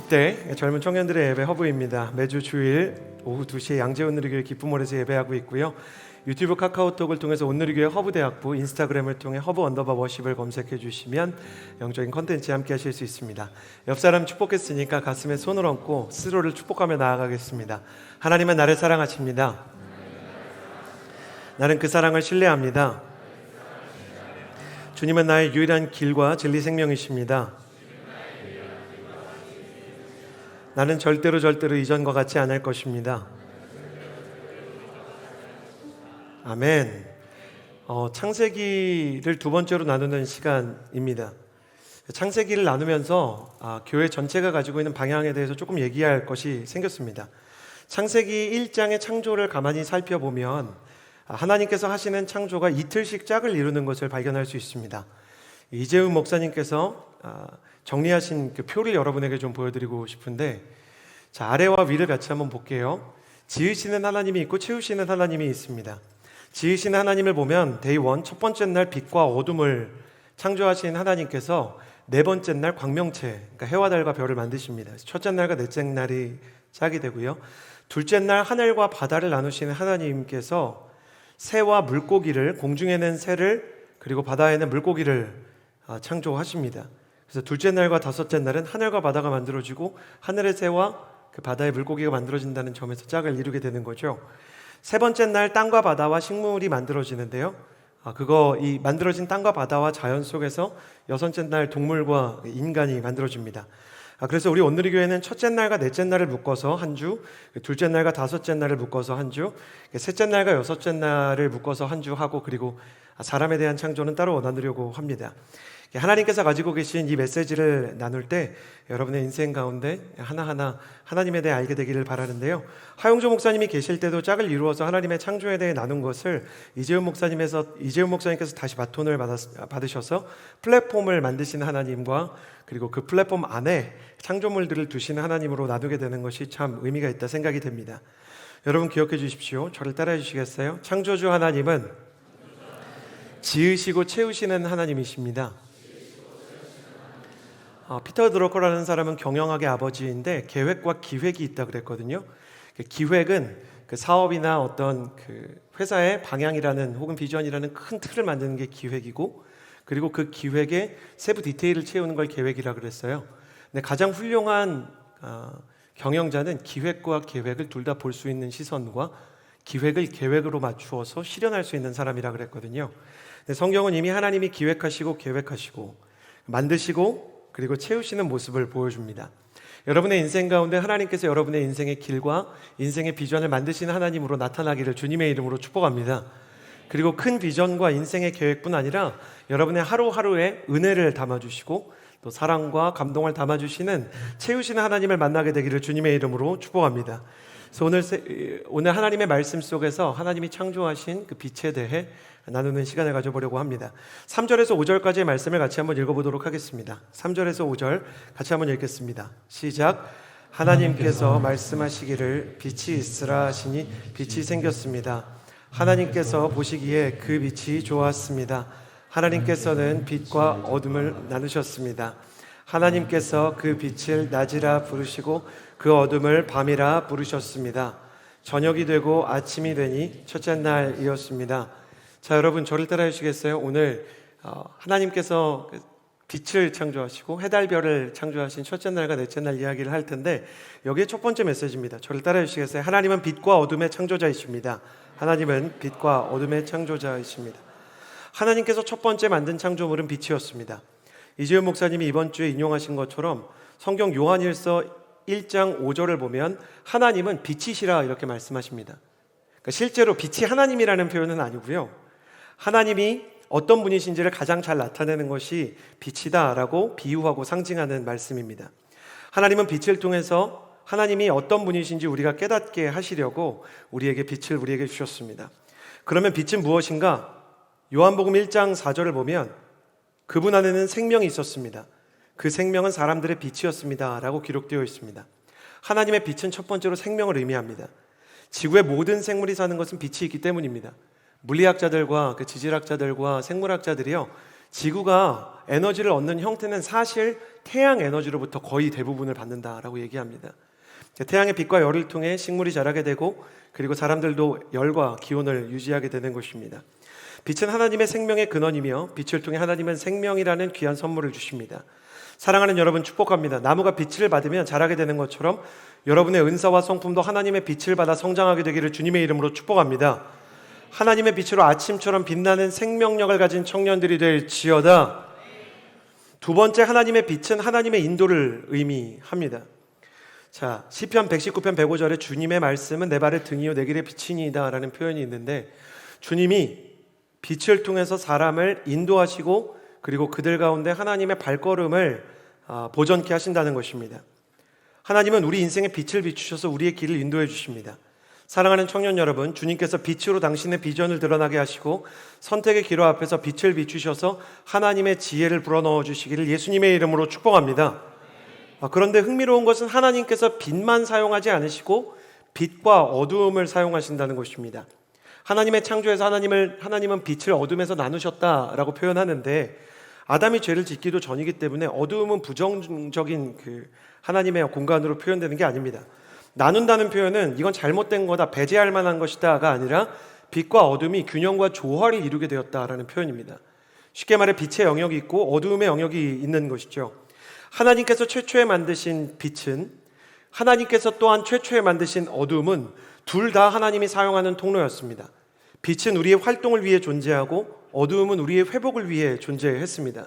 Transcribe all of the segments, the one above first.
20대 젊은 청년들의 예배 허브입니다. 매주 주일 오후 2시에 양재온누리교회 기쁨몰에서 예배하고 있고요. 유튜브 카카오톡을 통해서 온누리교회 허브대학부, 인스타그램을 통해 허브_워십을 검색해 주시면 영적인 컨텐츠에 함께 하실 수 있습니다. 옆 사람 축복했으니까 가슴에 손을 얹고 스스로를 축복하며 나아가겠습니다. 하나님은 나를 사랑하십니다. 나는 그 사랑을 신뢰합니다. 주님은 나의 유일한 길과 진리 생명이십니다. 나는 절대로 이전과 같지 않을 것입니다. 아멘. 창세기를 두 번째로 나누는 시간입니다. 창세기를 나누면서 교회 전체가 가지고 있는 방향에 대해서 조금 얘기할 것이 생겼습니다. 창세기 1장의 창조를 가만히 살펴보면 하나님께서 하시는 창조가 이틀씩 짝을 이루는 것을 발견할 수 있습니다. 이재훈 목사님께서 정리하신 그 표를 여러분에게 좀 보여드리고 싶은데, 자, 아래와 위를 같이 한번 볼게요. 지으시는 하나님이 있고 채우시는 하나님이 있습니다. 지으시는 하나님을 보면 데이 원, 첫 번째 날 빛과 어둠을 창조하신 하나님께서 네 번째 날 광명체, 그러니까 해와 달과 별을 만드십니다. 첫째 날과 넷째 날이 짝이 되고요. 둘째 날 하늘과 바다를 나누시는 하나님께서 새와 물고기를, 공중에는 새를, 그리고 바다에는 물고기를 창조하십니다. 그래서 둘째 날과 다섯째 날은 하늘과 바다가 만들어지고 하늘의 새와 그 바다의 물고기가 만들어진다는 점에서 짝을 이루게 되는 거죠. 세 번째 날 땅과 바다와 식물이 만들어지는데요. 이 만들어진 땅과 바다와 자연 속에서 여섯째 날 동물과 인간이 만들어집니다. 그래서 우리 온누리교회는 첫째 날과 넷째 날을 묶어서 한 주, 둘째 날과 다섯째 날을 묶어서 한 주, 셋째 날과 여섯째 날을 묶어서 한 주 하고, 그리고 사람에 대한 창조는 따로 나누려고 합니다. 하나님께서 가지고 계신 이 메시지를 나눌 때 여러분의 인생 가운데 하나하나 하나님에 대해 알게 되기를 바라는데요. 하용조 목사님이 계실 때도 짝을 이루어서 하나님의 창조에 대해 나눈 것을 이재훈 목사님께서 다시 바톤을 받으셔서 플랫폼을 만드신 하나님과, 그리고 그 플랫폼 안에 창조물들을 두시는 하나님으로 나누게 되는 것이 참 의미가 있다 생각이 됩니다. 여러분 기억해 주십시오. 저를 따라해 주시겠어요? 창조주 하나님은 지으시고 채우시는 하나님이십니다. 피터 드러커라는 사람은 경영학의 아버지인데 계획과 기획이 있다 그랬거든요. 기획은 그 사업이나 어떤 그 회사의 방향이라는 혹은 비전이라는 큰 틀을 만드는 게 기획이고, 그리고 그 기획에 세부 디테일을 채우는 걸 계획이라 그랬어요. 근데 가장 훌륭한 경영자는 기획과 계획을 둘 다 볼 수 있는 시선과 기획을 계획으로 맞추어서 실현할 수 있는 사람이라 그랬거든요. 근데 성경은 이미 하나님이 기획하시고 계획하시고 만드시고 그리고 채우시는 모습을 보여줍니다. 여러분의 인생 가운데 하나님께서 여러분의 인생의 길과 인생의 비전을 만드시는 하나님으로 나타나기를 주님의 이름으로 축복합니다. 그리고 큰 비전과 인생의 계획뿐 아니라 여러분의 하루하루에 은혜를 담아주시고 또 사랑과 감동을 담아주시는 채우시는 하나님을 만나게 되기를 주님의 이름으로 축복합니다. 그래서 오늘 하나님의 말씀 속에서 하나님이 창조하신 그 빛에 대해 나누는 시간을 가져보려고 합니다. 3절에서 5절까지의 말씀을 같이 한번 읽어보도록 하겠습니다. 3절에서 5절 같이 한번 읽겠습니다. 시작. 하나님께서 말씀하시기를 빛이 있으라 하시니 빛이 생겼습니다. 하나님께서 보시기에 그 빛이 좋았습니다. 하나님께서는 빛과 어둠을 나누셨습니다. 하나님께서 그 빛을 낮이라 부르시고 그 어둠을 밤이라 부르셨습니다. 저녁이 되고 아침이 되니 첫째 날이었습니다. 자, 여러분 저를 따라 해주시겠어요? 오늘 하나님께서 빛을 창조하시고 해달별을 창조하신 첫째 날과 넷째 날 이야기를 할 텐데, 여기에 첫 번째 메시지입니다. 저를 따라 해주시겠어요? 하나님은 빛과 어둠의 창조자이십니다. 하나님은 빛과 어둠의 창조자이십니다. 하나님께서 첫 번째 만든 창조물은 빛이었습니다. 이재훈 목사님이 이번 주에 인용하신 것처럼 성경 요한일서 1장 5절을 보면 하나님은 빛이시라 이렇게 말씀하십니다. 그러니까 실제로 빛이 하나님이라는 표현은 아니고요, 하나님이 어떤 분이신지를 가장 잘 나타내는 것이 빛이다라고 비유하고 상징하는 말씀입니다. 하나님은 빛을 통해서 하나님이 어떤 분이신지 우리가 깨닫게 하시려고 우리에게 빛을 우리에게 주셨습니다. 그러면 빛은 무엇인가? 요한복음 1장 4절을 보면 그분 안에는 생명이 있었습니다. 그 생명은 사람들의 빛이었습니다 라고 기록되어 있습니다. 하나님의 빛은 첫 번째로 생명을 의미합니다. 지구의 모든 생물이 사는 것은 빛이 있기 때문입니다. 물리학자들과 그 지질학자들과 생물학자들이요, 지구가 에너지를 얻는 형태는 사실 태양 에너지로부터 거의 대부분을 받는다라고 얘기합니다. 태양의 빛과 열을 통해 식물이 자라게 되고 그리고 사람들도 열과 기온을 유지하게 되는 것입니다. 빛은 하나님의 생명의 근원이며 빛을 통해 하나님은 생명이라는 귀한 선물을 주십니다. 사랑하는 여러분, 축복합니다. 나무가 빛을 받으면 자라게 되는 것처럼 여러분의 은사와 성품도 하나님의 빛을 받아 성장하게 되기를 주님의 이름으로 축복합니다. 하나님의 빛으로 아침처럼 빛나는 생명력을 가진 청년들이 될지어다. 두 번째, 하나님의 빛은 하나님의 인도를 의미합니다. 자, 시편 119편 105절에 주님의 말씀은 내 발의 등이요 내 길의 빛이니이다 라는 표현이 있는데, 주님이 빛을 통해서 사람을 인도하시고 그리고 그들 가운데 하나님의 발걸음을 보전케 하신다는 것입니다. 하나님은 우리 인생에 빛을 비추셔서 우리의 길을 인도해 주십니다. 사랑하는 청년 여러분, 주님께서 빛으로 당신의 비전을 드러나게 하시고 선택의 기로 앞에서 빛을 비추셔서 하나님의 지혜를 불어넣어 주시기를 예수님의 이름으로 축복합니다. 그런데 흥미로운 것은 하나님께서 빛만 사용하지 않으시고 빛과 어두움을 사용하신다는 것입니다. 하나님의 창조에서 하나님은 빛을 어둠에서 나누셨다라고 표현하는데, 아담이 죄를 짓기도 전이기 때문에 어두움은 부정적인 하나님의 공간으로 표현되는 게 아닙니다. 나눈다는 표현은 이건 잘못된 거다, 배제할 만한 것이다가 아니라 빛과 어둠이 균형과 조화를 이루게 되었다라는 표현입니다. 쉽게 말해 빛의 영역이 있고 어두움의 영역이 있는 것이죠. 하나님께서 최초에 만드신 빛은, 하나님께서 또한 최초에 만드신 어둠은 둘 다 하나님이 사용하는 통로였습니다. 빛은 우리의 활동을 위해 존재하고 어두움은 우리의 회복을 위해 존재했습니다.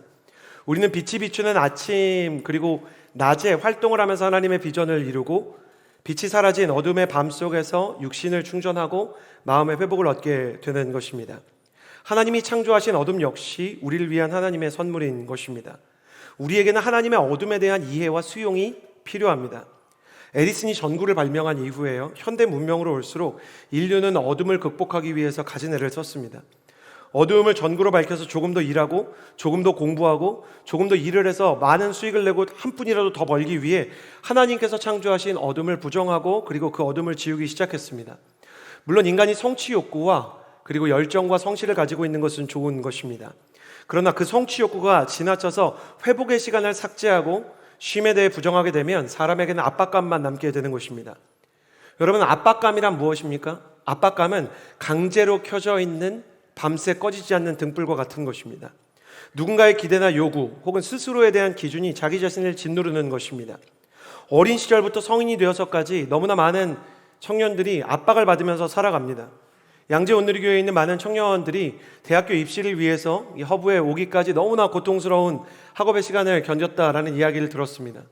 우리는 빛이 비추는 아침 그리고 낮에 활동을 하면서 하나님의 비전을 이루고, 빛이 사라진 어둠의 밤 속에서 육신을 충전하고 마음의 회복을 얻게 되는 것입니다. 하나님이 창조하신 어둠 역시 우리를 위한 하나님의 선물인 것입니다. 우리에게는 하나님의 어둠에 대한 이해와 수용이 필요합니다. 에디슨이 전구를 발명한 이후에요, 현대 문명으로 올수록 인류는 어둠을 극복하기 위해서 가진 애를 썼습니다. 어두움을 전구로 밝혀서 조금 더 일하고 조금 더 공부하고 조금 더 일을 해서 많은 수익을 내고 한 푼이라도 더 벌기 위해 하나님께서 창조하신 어둠을 부정하고 그리고 그 어둠을 지우기 시작했습니다. 물론 인간이 성취 욕구와 그리고 열정과 성실을 가지고 있는 것은 좋은 것입니다. 그러나 그 성취 욕구가 지나쳐서 회복의 시간을 삭제하고 쉼에 대해 부정하게 되면 사람에게는 압박감만 남게 되는 것입니다. 여러분, 압박감이란 무엇입니까? 압박감은 강제로 켜져 있는 밤새 꺼지지 않는 등불과 같은 것입니다. 누군가의 기대나 요구 혹은 스스로에 대한 기준이 자기 자신을 짓누르는 것입니다. 어린 시절부터 성인이 되어서까지 너무나 많은 청년들이 압박을 받으면서 살아갑니다. 양재온누리교회에 있는 많은 청년들이 대학교 입시를 위해서 이 허브에 오기까지 너무나 고통스러운 학업의 시간을 견뎠다라는 이야기를 들었습니다.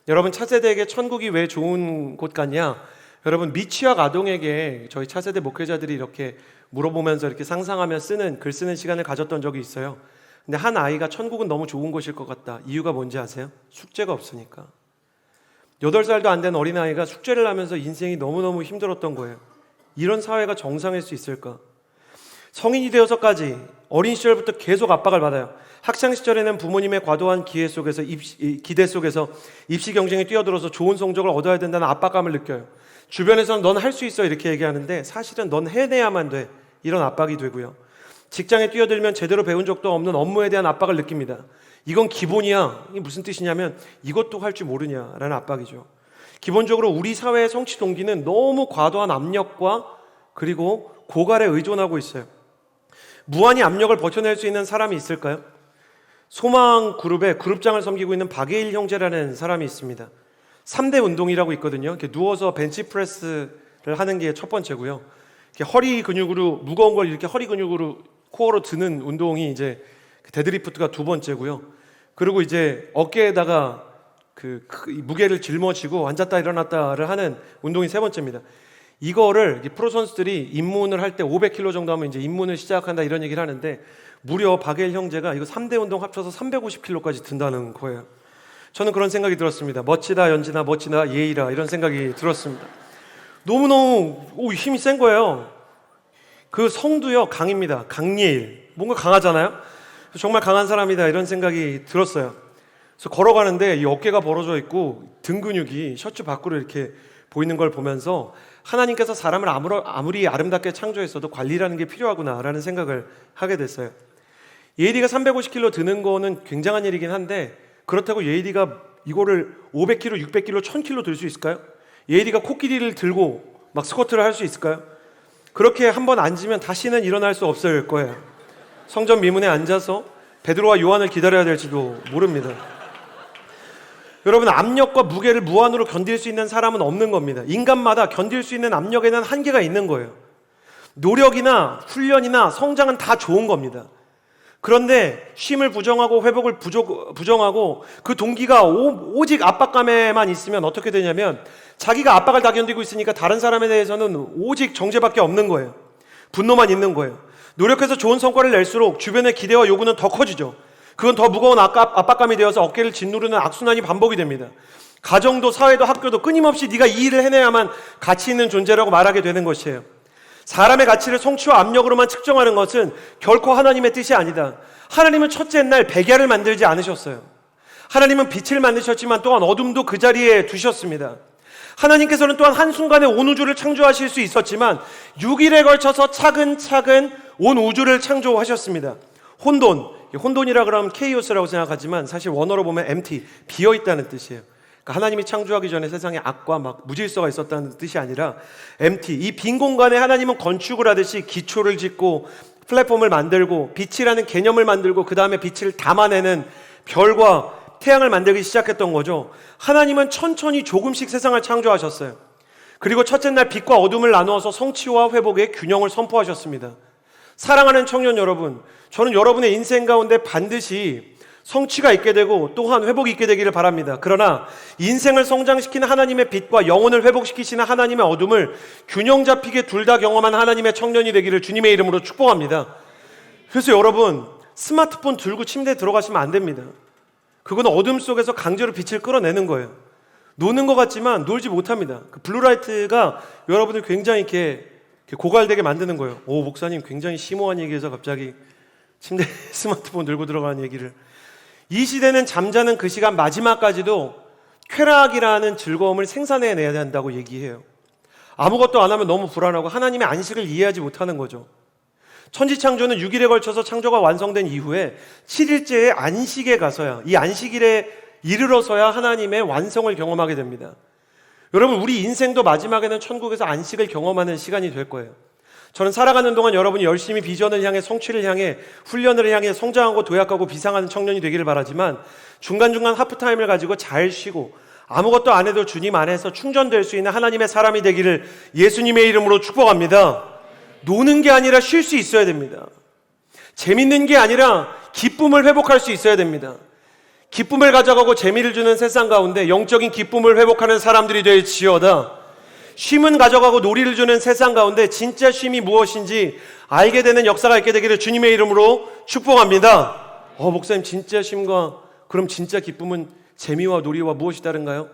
여러분, 차세대에게 천국이 왜 좋은 곳 같냐? 여러분, 미취학 아동에게 저희 차세대 목회자들이 이렇게 물어보면서 이렇게 상상하며 글 쓰는 시간을 가졌던 적이 있어요. 근데 한 아이가 천국은 너무 좋은 곳일 것 같다. 이유가 뭔지 아세요? 숙제가 없으니까. 8살도 안 된 어린아이가 숙제를 하면서 인생이 너무너무 힘들었던 거예요. 이런 사회가 정상일 수 있을까? 성인이 되어서까지 어린 시절부터 계속 압박을 받아요. 학창 시절에는 부모님의 과도한 기대 속에서 입시 경쟁에 뛰어들어서 좋은 성적을 얻어야 된다는 압박감을 느껴요. 주변에서는 넌 할 수 있어 이렇게 얘기하는데 사실은 넌 해내야만 돼, 이런 압박이 되고요. 직장에 뛰어들면 제대로 배운 적도 없는 업무에 대한 압박을 느낍니다. 이건 기본이야. 이게 무슨 뜻이냐면 이것도 할 줄 모르냐라는 압박이죠. 기본적으로 우리 사회의 성취 동기는 너무 과도한 압력과 그리고 고갈에 의존하고 있어요. 무한히 압력을 버텨낼 수 있는 사람이 있을까요? 소망 그룹의 그룹장을 섬기고 있는 박예일 형제라는 사람이 있습니다. 3대 운동이라고 있거든요. 이렇게 누워서 벤치프레스를 하는 게 첫 번째고요. 이렇게 허리 근육으로 무거운 걸 이렇게 허리 근육으로 코어로 드는 운동이 이제 데드리프트가 두 번째고요. 그리고 이제 어깨에다가 그 무게를 짊어지고 앉았다 일어났다를 하는 운동이 세 번째입니다. 이거를 프로 선수들이 입문을 할 때 500kg 정도 하면 이제 입문을 시작한다 이런 얘기를 하는데, 무려 박예일 형제가 이거 3대 운동 합쳐서 350kg까지 든다는 거예요. 저는 그런 생각이 들었습니다. 멋지다 연진아, 멋지다 예일아, 이런 생각이 들었습니다. 너무너무 힘이 센 거예요. 그 성도요 강입니다. 강예일, 뭔가 강하잖아요. 정말 강한 사람이다 이런 생각이 들었어요. 그래서 걸어가는데 이 어깨가 벌어져 있고 등 근육이 셔츠 밖으로 이렇게 보이는 걸 보면서 하나님께서 사람을 아무리 아름답게 창조했어도 관리라는 게 필요하구나라는 생각을 하게 됐어요. AD가 350kg 드는 거는 굉장한 일이긴 한데 그렇다고 AD가 이거를 500kg, 600kg, 1000kg 들 수 있을까요? AD가 코끼리를 들고 막 스쿼트를 할 수 있을까요? 그렇게 한번 앉으면 다시는 일어날 수 없을 거예요. 성전 미문에 앉아서 베드로와 요한을 기다려야 될지도 모릅니다. 여러분, 압력과 무게를 무한으로 견딜 수 있는 사람은 없는 겁니다. 인간마다 견딜 수 있는 압력에는 한계가 있는 거예요. 노력이나 훈련이나 성장은 다 좋은 겁니다. 그런데 쉼을 부정하고 회복을 부정하고 그 동기가 오직 압박감에만 있으면 어떻게 되냐면 자기가 압박을 다 견디고 있으니까 다른 사람에 대해서는 오직 정죄밖에 없는 거예요. 분노만 있는 거예요. 노력해서 좋은 성과를 낼수록 주변의 기대와 요구는 더 커지죠. 그건 더 무거운 압박감이 되어서 어깨를 짓누르는 악순환이 반복이 됩니다. 가정도 사회도 학교도 끊임없이 네가 이 일을 해내야만 가치 있는 존재라고 말하게 되는 것이에요. 사람의 가치를 성취와 압력으로만 측정하는 것은 결코 하나님의 뜻이 아니다. 하나님은 첫째 날 백야를 만들지 않으셨어요. 하나님은 빛을 만드셨지만 또한 어둠도 그 자리에 두셨습니다. 하나님께서는 또한 한순간에 온 우주를 창조하실 수 있었지만 6일에 걸쳐서 차근차근 온 우주를 창조하셨습니다. 혼돈이라 그러면 케이오스라고 생각하지만 사실 원어로 보면 empty, 비어있다는 뜻이에요. 그러니까 하나님이 창조하기 전에 세상에 악과 막 무질서가 있었다는 뜻이 아니라 empty, 이 빈 공간에 하나님은 건축을 하듯이 기초를 짓고 플랫폼을 만들고 빛이라는 개념을 만들고 그 다음에 빛을 담아내는 별과 태양을 만들기 시작했던 거죠. 하나님은 천천히 조금씩 세상을 창조하셨어요. 그리고 첫째 날 빛과 어둠을 나누어서 성취와 회복의 균형을 선포하셨습니다. 사랑하는 청년 여러분, 저는 여러분의 인생 가운데 반드시 성취가 있게 되고 또한 회복이 있게 되기를 바랍니다. 그러나 인생을 성장시키는 하나님의 빛과 영혼을 회복시키시는 하나님의 어둠을 균형 잡히게 둘 다 경험한 하나님의 청년이 되기를 주님의 이름으로 축복합니다. 그래서 여러분, 스마트폰 들고 침대에 들어가시면 안 됩니다. 그건 어둠 속에서 강제로 빛을 끌어내는 거예요. 노는 것 같지만 놀지 못합니다. 그 블루라이트가 여러분을 굉장히 이렇게 고갈되게 만드는 거예요. 오, 목사님 굉장히 심오한 얘기해서 갑자기 침대에 스마트폰 들고 들어가는 얘기를. 이 시대는 잠자는 그 시간 마지막까지도 쾌락이라는 즐거움을 생산해내야 한다고 얘기해요. 아무것도 안 하면 너무 불안하고 하나님의 안식을 이해하지 못하는 거죠. 천지창조는 6일에 걸쳐서 창조가 완성된 이후에 7일째의 안식에 가서야, 이 안식일에 이르러서야 하나님의 완성을 경험하게 됩니다. 여러분, 우리 인생도 마지막에는 천국에서 안식을 경험하는 시간이 될 거예요. 저는 살아가는 동안 여러분이 열심히 비전을 향해, 성취를 향해, 훈련을 향해 성장하고 도약하고 비상하는 청년이 되기를 바라지만 중간중간 하프타임을 가지고 잘 쉬고 아무것도 안 해도 주님 안에서 충전될 수 있는 하나님의 사람이 되기를 예수님의 이름으로 축복합니다. 노는 게 아니라 쉴 수 있어야 됩니다. 재밌는 게 아니라 기쁨을 회복할 수 있어야 됩니다. 기쁨을 가져가고 재미를 주는 세상 가운데 영적인 기쁨을 회복하는 사람들이 될지어다. 쉼은 가져가고 놀이를 주는 세상 가운데 진짜 쉼이 무엇인지 알게 되는 역사가 있게 되기를 주님의 이름으로 축복합니다. 목사님, 진짜 쉼과 그럼 진짜 기쁨은 재미와 놀이와 무엇이 다른가요?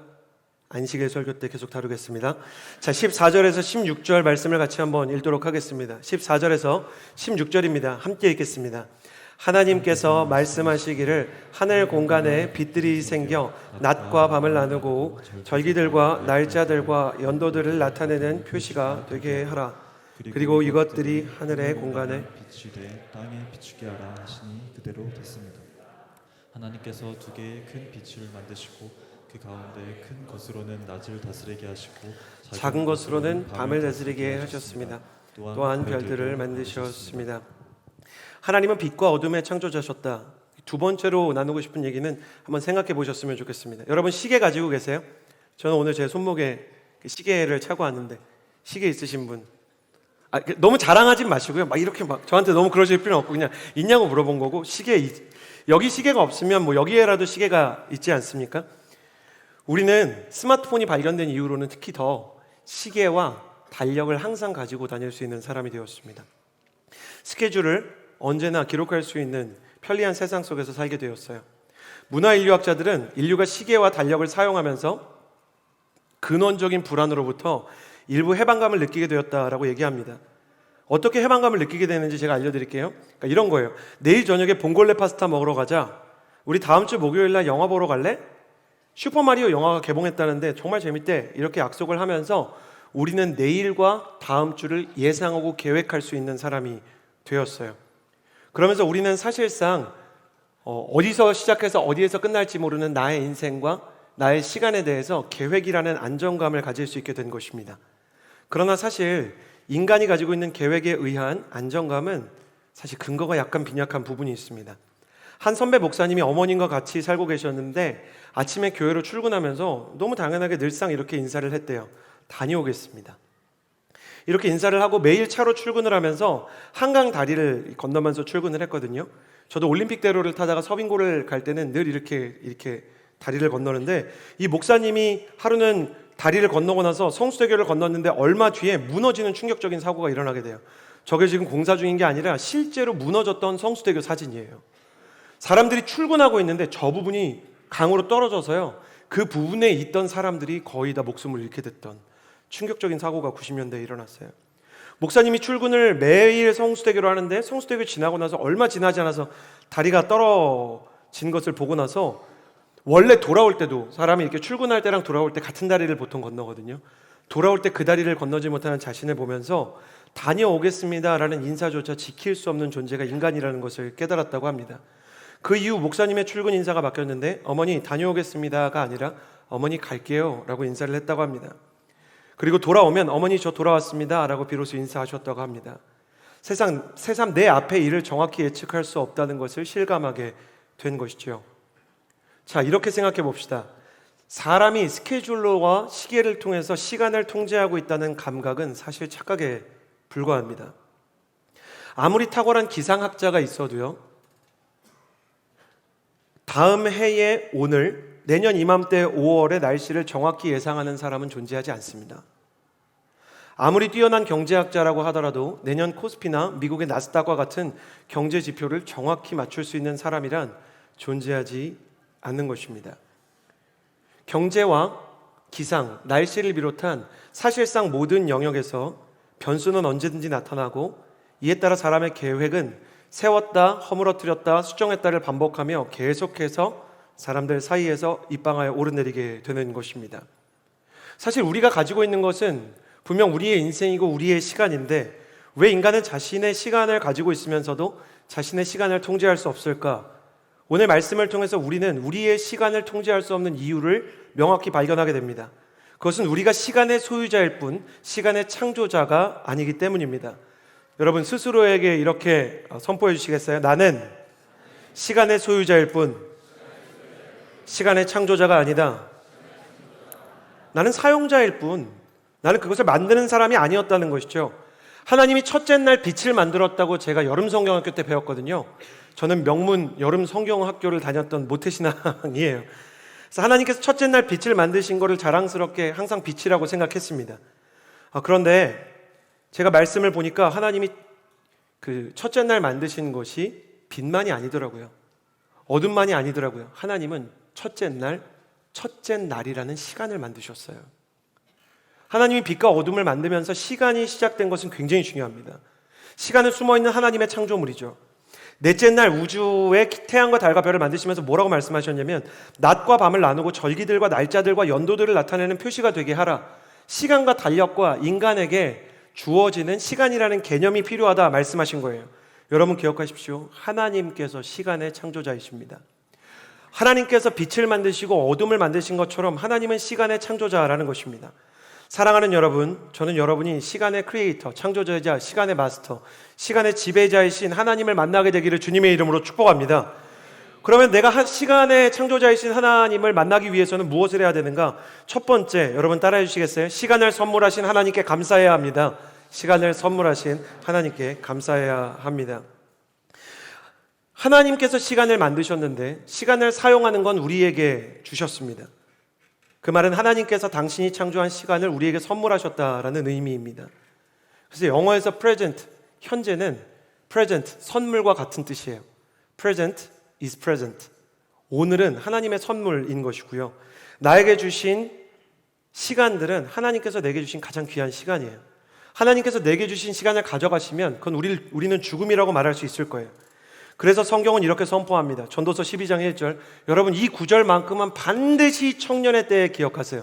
안식일 설교 때 계속 다루겠습니다. 자, 14절에서 16절 말씀을 같이 한번 읽도록 하겠습니다. 14절에서 16절입니다. 함께 읽겠습니다. 하나님께서 말씀하시기를 하늘 공간에 빛들이 생겨 낮과 밤을 나누고 절기들과 날짜들과 연도들을 나타내는 표시가 되게 하라. 그리고 이것들이 하늘의 공간에 빛이 돼 땅에 비추게 하라 하시니 그대로 됐습니다. 하나님께서 두 개의 큰 빛을 만드시고 그 가운데 큰 것으로는 낮을 다스리게 하시고 작은 것으로는 밤을 다스리게 하셨습니다. 또한 별들을 만드셨습니다. 하나님은 빛과 어둠의 창조자셨다. 두 번째로 나누고 싶은 얘기는 한번 생각해 보셨으면 좋겠습니다. 여러분, 시계 가지고 계세요? 저는 오늘 제 손목에 시계를 차고 왔는데 시계 있으신 분? 너무 자랑하지 마시고요. 막 이렇게 막 저한테 너무 그러실 필요는 없고 그냥 있냐고 물어본 거고, 여기 시계가 없으면 뭐 여기에라도 시계가 있지 않습니까? 우리는 스마트폰이 발견된 이후로는 특히 더 시계와 달력을 항상 가지고 다닐 수 있는 사람이 되었습니다. 스케줄을 언제나 기록할 수 있는 편리한 세상 속에서 살게 되었어요. 문화인류학자들은 인류가 시계와 달력을 사용하면서 근원적인 불안으로부터 일부 해방감을 느끼게 되었다라고 얘기합니다. 어떻게 해방감을 느끼게 되는지 제가 알려드릴게요. 그러니까 이런 거예요. 내일 저녁에 봉골레 파스타 먹으러 가자. 우리 다음 주 목요일 날 영화 보러 갈래? 슈퍼마리오 영화가 개봉했다는데 정말 재밌대. 이렇게 약속을 하면서 우리는 내일과 다음 주를 예상하고 계획할 수 있는 사람이 되었어요. 그러면서 우리는 사실상 어디서 시작해서 어디에서 끝날지 모르는 나의 인생과 나의 시간에 대해서 계획이라는 안정감을 가질 수 있게 된 것입니다. 그러나 사실 인간이 가지고 있는 계획에 의한 안정감은 사실 근거가 약간 빈약한 부분이 있습니다. 한 선배 목사님이 어머님과 같이 살고 계셨는데 아침에 교회로 출근하면서 너무 당연하게 늘상 이렇게 인사를 했대요. 다녀오겠습니다. 이렇게 인사를 하고 매일 차로 출근을 하면서 한강 다리를 건너면서 출근을 했거든요. 저도 올림픽대로를 타다가 서빙고를 갈 때는 늘 이렇게 다리를 건너는데, 이 목사님이 하루는 다리를 건너고 나서 성수대교를 건넜는데 얼마 뒤에 무너지는 충격적인 사고가 일어나게 돼요. 저게 지금 공사 중인 게 아니라 실제로 무너졌던 성수대교 사진이에요. 사람들이 출근하고 있는데 저 부분이 강으로 떨어져서요, 그 부분에 있던 사람들이 거의 다 목숨을 잃게 됐던 충격적인 사고가 90년대에 일어났어요. 목사님이 출근을 매일 성수대교로 하는데 성수대교 지나고 나서 얼마 지나지 않아서 다리가 떨어진 것을 보고 나서, 원래 돌아올 때도 사람이 이렇게 출근할 때랑 돌아올 때 같은 다리를 보통 건너거든요. 돌아올 때 그 다리를 건너지 못하는 자신을 보면서 다녀오겠습니다라는 인사조차 지킬 수 없는 존재가 인간이라는 것을 깨달았다고 합니다. 그 이후 목사님의 출근 인사가 바뀌었는데 어머니 다녀오겠습니다가 아니라 어머니 갈게요 라고 인사를 했다고 합니다. 그리고 돌아오면 어머니 저 돌아왔습니다 라고 비로소 인사하셨다고 합니다. 새삼 내 앞의 일을 정확히 예측할 수 없다는 것을 실감하게 된 것이죠. 자, 이렇게 생각해 봅시다. 사람이 스케줄러와 시계를 통해서 시간을 통제하고 있다는 감각은 사실 착각에 불과합니다. 아무리 탁월한 기상학자가 있어도요, 다음 해의 오늘, 내년 이맘때 5월의 날씨를 정확히 예상하는 사람은 존재하지 않습니다. 아무리 뛰어난 경제학자라고 하더라도 내년 코스피나 미국의 나스닥과 같은 경제 지표를 정확히 맞출 수 있는 사람이란 존재하지 않는 것입니다. 경제와 기상, 날씨를 비롯한 사실상 모든 영역에서 변수는 언제든지 나타나고, 이에 따라 사람의 계획은 세웠다, 허물어뜨렸다, 수정했다를 반복하며 계속해서 사람들 사이에서 입방하여 오르내리게 되는 것입니다. 사실 우리가 가지고 있는 것은 분명 우리의 인생이고 우리의 시간인데, 왜 인간은 자신의 시간을 가지고 있으면서도 자신의 시간을 통제할 수 없을까? 오늘 말씀을 통해서 우리는 우리의 시간을 통제할 수 없는 이유를 명확히 발견하게 됩니다. 그것은 우리가 시간의 소유자일 뿐 시간의 창조자가 아니기 때문입니다. 여러분 스스로에게 이렇게 선포해 주시겠어요? 나는 시간의 소유자일 뿐 시간의 창조자가 아니다. 나는 사용자일 뿐, 나는 그것을 만드는 사람이 아니었다는 것이죠. 하나님이 첫째 날 빛을 만들었다고 제가 여름 성경학교 때 배웠거든요. 저는 명문 여름 성경학교를 다녔던 모태신앙이에요. 그래서 하나님께서 첫째 날 빛을 만드신 것을 자랑스럽게 항상 빛이라고 생각했습니다. 그런데 제가 말씀을 보니까 하나님이 그 첫째 날 만드신 것이 빛만이 아니더라고요. 어둠만이 아니더라고요. 하나님은 첫째 날이라는 시간을 만드셨어요. 하나님이 빛과 어둠을 만들면서 시간이 시작된 것은 굉장히 중요합니다. 시간은 숨어있는 하나님의 창조물이죠. 넷째 날 우주의 태양과 달과 별을 만드시면서 뭐라고 말씀하셨냐면, 낮과 밤을 나누고 절기들과 날짜들과 연도들을 나타내는 표시가 되게 하라. 시간과 달력과 인간에게 주어지는 시간이라는 개념이 필요하다 말씀하신 거예요. 여러분 기억하십시오. 하나님께서 시간의 창조자이십니다. 하나님께서 빛을 만드시고 어둠을 만드신 것처럼 하나님은 시간의 창조자라는 것입니다. 사랑하는 여러분, 저는 여러분이 시간의 크리에이터, 창조자이자 시간의 마스터, 시간의 지배자이신 하나님을 만나게 되기를 주님의 이름으로 축복합니다. 그러면 내가 시간의 창조자이신 하나님을 만나기 위해서는 무엇을 해야 되는가? 첫 번째, 여러분 따라해 주시겠어요? 시간을 선물하신 하나님께 감사해야 합니다. 시간을 선물하신 하나님께 감사해야 합니다. 하나님께서 시간을 만드셨는데 시간을 사용하는 건 우리에게 주셨습니다. 그 말은 하나님께서 당신이 창조한 시간을 우리에게 선물하셨다라는 의미입니다. 그래서 영어에서 present, 현재는 present, 선물과 같은 뜻이에요. present is present. 오늘은 하나님의 선물인 것이고요. 나에게 주신 시간들은 하나님께서 내게 주신 가장 귀한 시간이에요. 하나님께서 내게 주신 시간을 가져가시면 그건 우리는 죽음이라고 말할 수 있을 거예요. 그래서 성경은 이렇게 선포합니다. 전도서 12장 1절. 여러분 이 구절만큼은 반드시 청년의 때에 기억하세요.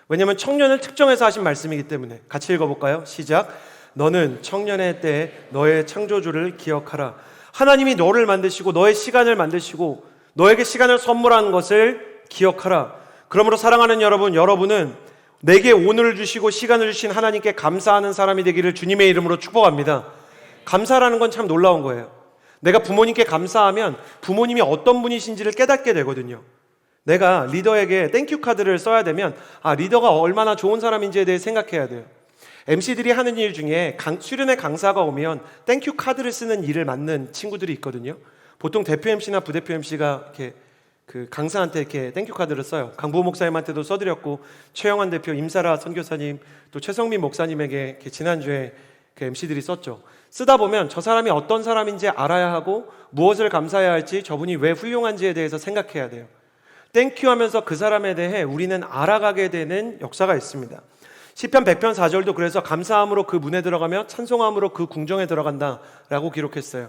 왜냐하면 청년을 특정해서 하신 말씀이기 때문에. 같이 읽어볼까요? 시작. 너는 청년의 때에 너의 창조주를 기억하라. 하나님이 너를 만드시고 너의 시간을 만드시고 너에게 시간을 선물한 것을 기억하라. 그러므로 사랑하는 여러분, 여러분은 내게 오늘을 주시고 시간을 주신 하나님께 감사하는 사람이 되기를 주님의 이름으로 축복합니다. 감사라는 건 참 놀라운 거예요. 내가 부모님께 감사하면 부모님이 어떤 분이신지를 깨닫게 되거든요. 내가 리더에게 땡큐 카드를 써야 되면 리더가 얼마나 좋은 사람인지에 대해 생각해야 돼요. MC들이 하는 일 중에 수련회 강사가 오면 땡큐 카드를 쓰는 일을 맡는 친구들이 있거든요. 보통 대표 MC나 부대표 MC가 이렇게 그 강사한테 이렇게 땡큐 카드를 써요. 강보 목사님한테도 써드렸고, 최영환 대표, 임사라 선교사님, 또 최성민 목사님에게 이렇게 지난주에 그 MC들이 썼죠. 쓰다 보면 저 사람이 어떤 사람인지 알아야 하고 무엇을 감사해야 할지, 저분이 왜 훌륭한지에 대해서 생각해야 돼요. 땡큐 하면서 그 사람에 대해 우리는 알아가게 되는 역사가 있습니다. 시편 100편 4절도 그래서 감사함으로 그 문에 들어가며 찬송함으로 그 궁정에 들어간다라고 기록했어요.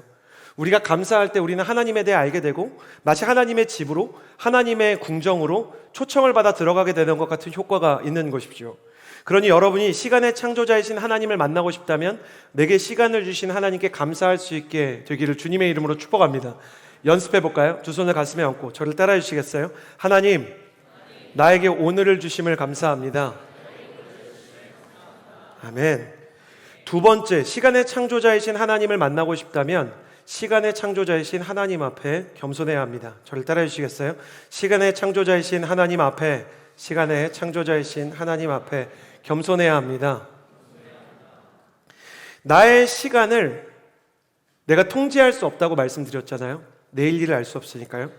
우리가 감사할 때 우리는 하나님에 대해 알게 되고 마치 하나님의 집으로, 하나님의 궁정으로 초청을 받아 들어가게 되는 것 같은 효과가 있는 것이죠. 그러니 여러분이 시간의 창조자이신 하나님을 만나고 싶다면 내게 시간을 주신 하나님께 감사할 수 있게 되기를 주님의 이름으로 축복합니다. 연습해 볼까요? 두 손을 가슴에 얹고 저를 따라해 주시겠어요? 하나님, 나에게 오늘을 주심을 감사합니다. 아멘. 두 번째, 시간의 창조자이신 하나님을 만나고 싶다면 시간의 창조자이신 하나님 앞에 겸손해야 합니다. 저를 따라해 주시겠어요? 시간의 창조자이신 하나님 앞에, 시간의 창조자이신 하나님 앞에 겸손해야 합니다. 나의 시간을 내가 통제할 수 없다고 말씀드렸잖아요. 내일 일을 알 수 없으니까요.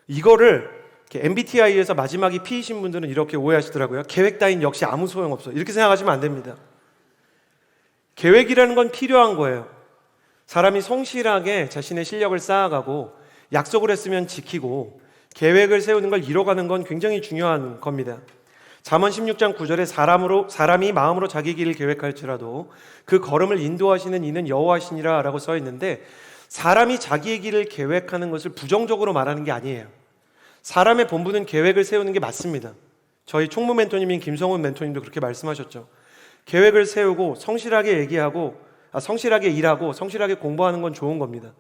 이거를 MBTI에서 마지막이 P이신 분들은 이렇게 오해하시더라고요. 계획 따윈 역시 아무 소용없어. 이렇게 생각하시면 안 됩니다. 계획이라는 건 필요한 거예요. 사람이 성실하게 자신의 실력을 쌓아가고 약속을 했으면 지키고 계획을 세우는 걸 이뤄가는 건 굉장히 중요한 겁니다. 잠언 16장 9절에 사람이 마음으로 자기 길을 계획할지라도 그 걸음을 인도하시는 이는 여호와시니라 라고 써 있는데, 사람이 자기의 길을 계획하는 것을 부정적으로 말하는 게 아니에요. 사람의 본분은 계획을 세우는 게 맞습니다. 저희 총무 멘토님인 김성훈 멘토님도 그렇게 말씀하셨죠. 계획을 세우고 성실하게 성실하게 일하고 성실하게 공부하는 건 좋은 겁니다.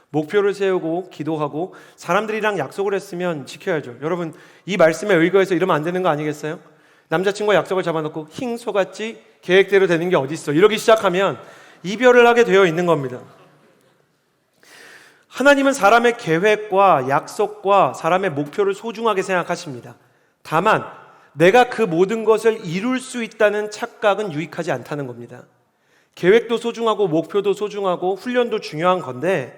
목표를 세우고 기도하고 사람들이랑 약속을 했으면 지켜야죠. 여러분, 이 말씀에 의거해서 이러면 안 되는 거 아니겠어요? 남자친구와 약속을 잡아놓고 힝 속았지 계획대로 되는 게 어딨어, 이러기 시작하면 이별을 하게 되어 있는 겁니다. 하나님은 사람의 계획과 약속과 사람의 목표를 소중하게 생각하십니다. 다만 내가 그 모든 것을 이룰 수 있다는 착각은 유익하지 않다는 겁니다. 계획도 소중하고 목표도 소중하고 훈련도 중요한 건데,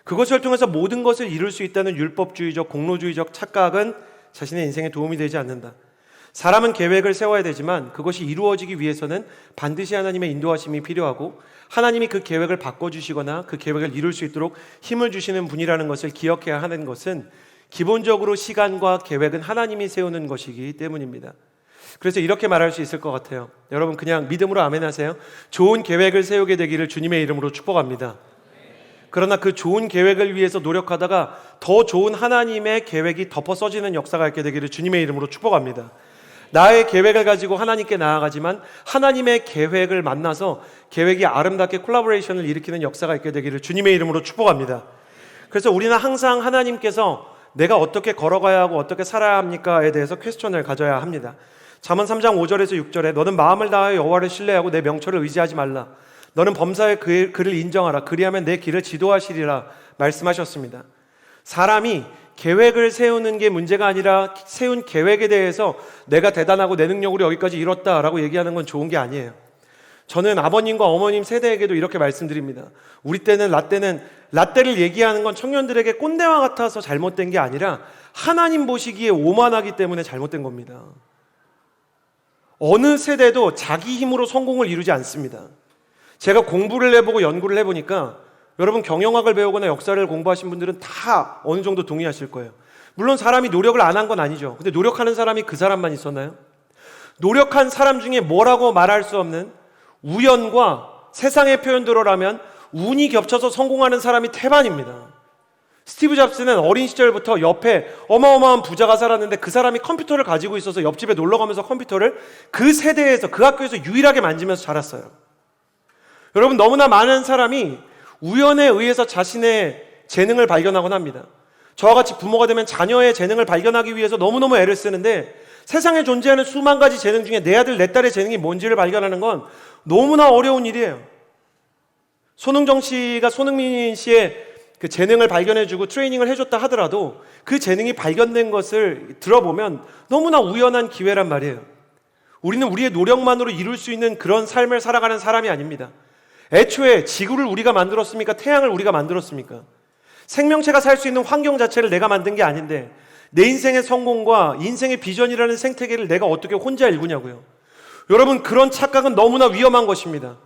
그것을 통해서 모든 것을 이룰 수 있다는 율법주의적, 공로주의적 착각은 자신의 인생에 도움이 되지 않는다. 사람은 계획을 세워야 되지만 그것이 이루어지기 위해서는 반드시 하나님의 인도하심이 필요하고, 하나님이 그 계획을 바꿔주시거나 그 계획을 이룰 수 있도록 힘을 주시는 분이라는 것을 기억해야 하는 것은, 기본적으로 시간과 계획은 하나님이 세우는 것이기 때문입니다. 그래서 이렇게 말할 수 있을 것 같아요. 여러분, 그냥 믿음으로 아멘 하세요. 좋은 계획을 세우게 되기를 주님의 이름으로 축복합니다. 그러나 그 좋은 계획을 위해서 노력하다가 더 좋은 하나님의 계획이 덮어 써지는 역사가 있게 되기를 주님의 이름으로 축복합니다. 나의 계획을 가지고 하나님께 나아가지만 하나님의 계획을 만나서 계획이 아름답게 콜라보레이션을 일으키는 역사가 있게 되기를 주님의 이름으로 축복합니다. 그래서 우리는 항상 하나님께서 내가 어떻게 걸어가야 하고 어떻게 살아야 합니까에 대해서 퀘스천을 가져야 합니다. 잠언 3장 5절에서 6절에 너는 마음을 다하여 여호와를 신뢰하고 내 명철을 의지하지 말라. 너는 범사의 그를 인정하라. 그리하면 내 길을 지도하시리라 말씀하셨습니다. 사람이 계획을 세우는 게 문제가 아니라 세운 계획에 대해서 내가 대단하고 내 능력으로 여기까지 이뤘다라고 얘기하는 건 좋은 게 아니에요. 저는 아버님과 어머님 세대에게도 이렇게 말씀드립니다. 우리 때는 라떼를 얘기하는 건 청년들에게 꼰대와 같아서 잘못된 게 아니라 하나님 보시기에 오만하기 때문에 잘못된 겁니다. 어느 세대도 자기 힘으로 성공을 이루지 않습니다. 제가 공부를 해보고 연구를 해보니까 여러분, 경영학을 배우거나 역사를 공부하신 분들은 다 어느 정도 동의하실 거예요. 물론 사람이 노력을 안 한 건 아니죠. 근데 노력하는 사람이 그 사람만 있었나요? 노력한 사람 중에 뭐라고 말할 수 없는 우연과 세상의 표현대로라면 운이 겹쳐서 성공하는 사람이 태반입니다. 스티브 잡스는 어린 시절부터 옆에 어마어마한 부자가 살았는데 그 사람이 컴퓨터를 가지고 있어서 옆집에 놀러가면서 컴퓨터를 그 세대에서, 그 학교에서 유일하게 만지면서 자랐어요. 여러분, 너무나 많은 사람이 우연에 의해서 자신의 재능을 발견하곤 합니다. 저와 같이 부모가 되면 자녀의 재능을 발견하기 위해서 너무너무 애를 쓰는데 세상에 존재하는 수만 가지 재능 중에 내 아들 내 딸의 재능이 뭔지를 발견하는 건 너무나 어려운 일이에요. 손흥정 씨가 손흥민 씨의 그 재능을 발견해주고 트레이닝을 해줬다 하더라도 그 재능이 발견된 것을 들어보면 너무나 우연한 기회란 말이에요. 우리는 우리의 노력만으로 이룰 수 있는 그런 삶을 살아가는 사람이 아닙니다. 애초에 지구를 우리가 만들었습니까? 태양을 우리가 만들었습니까? 생명체가 살 수 있는 환경 자체를 내가 만든 게 아닌데 내 인생의 성공과 인생의 비전이라는 생태계를 내가 어떻게 혼자 일구냐고요. 여러분, 그런 착각은 너무나 위험한 것입니다.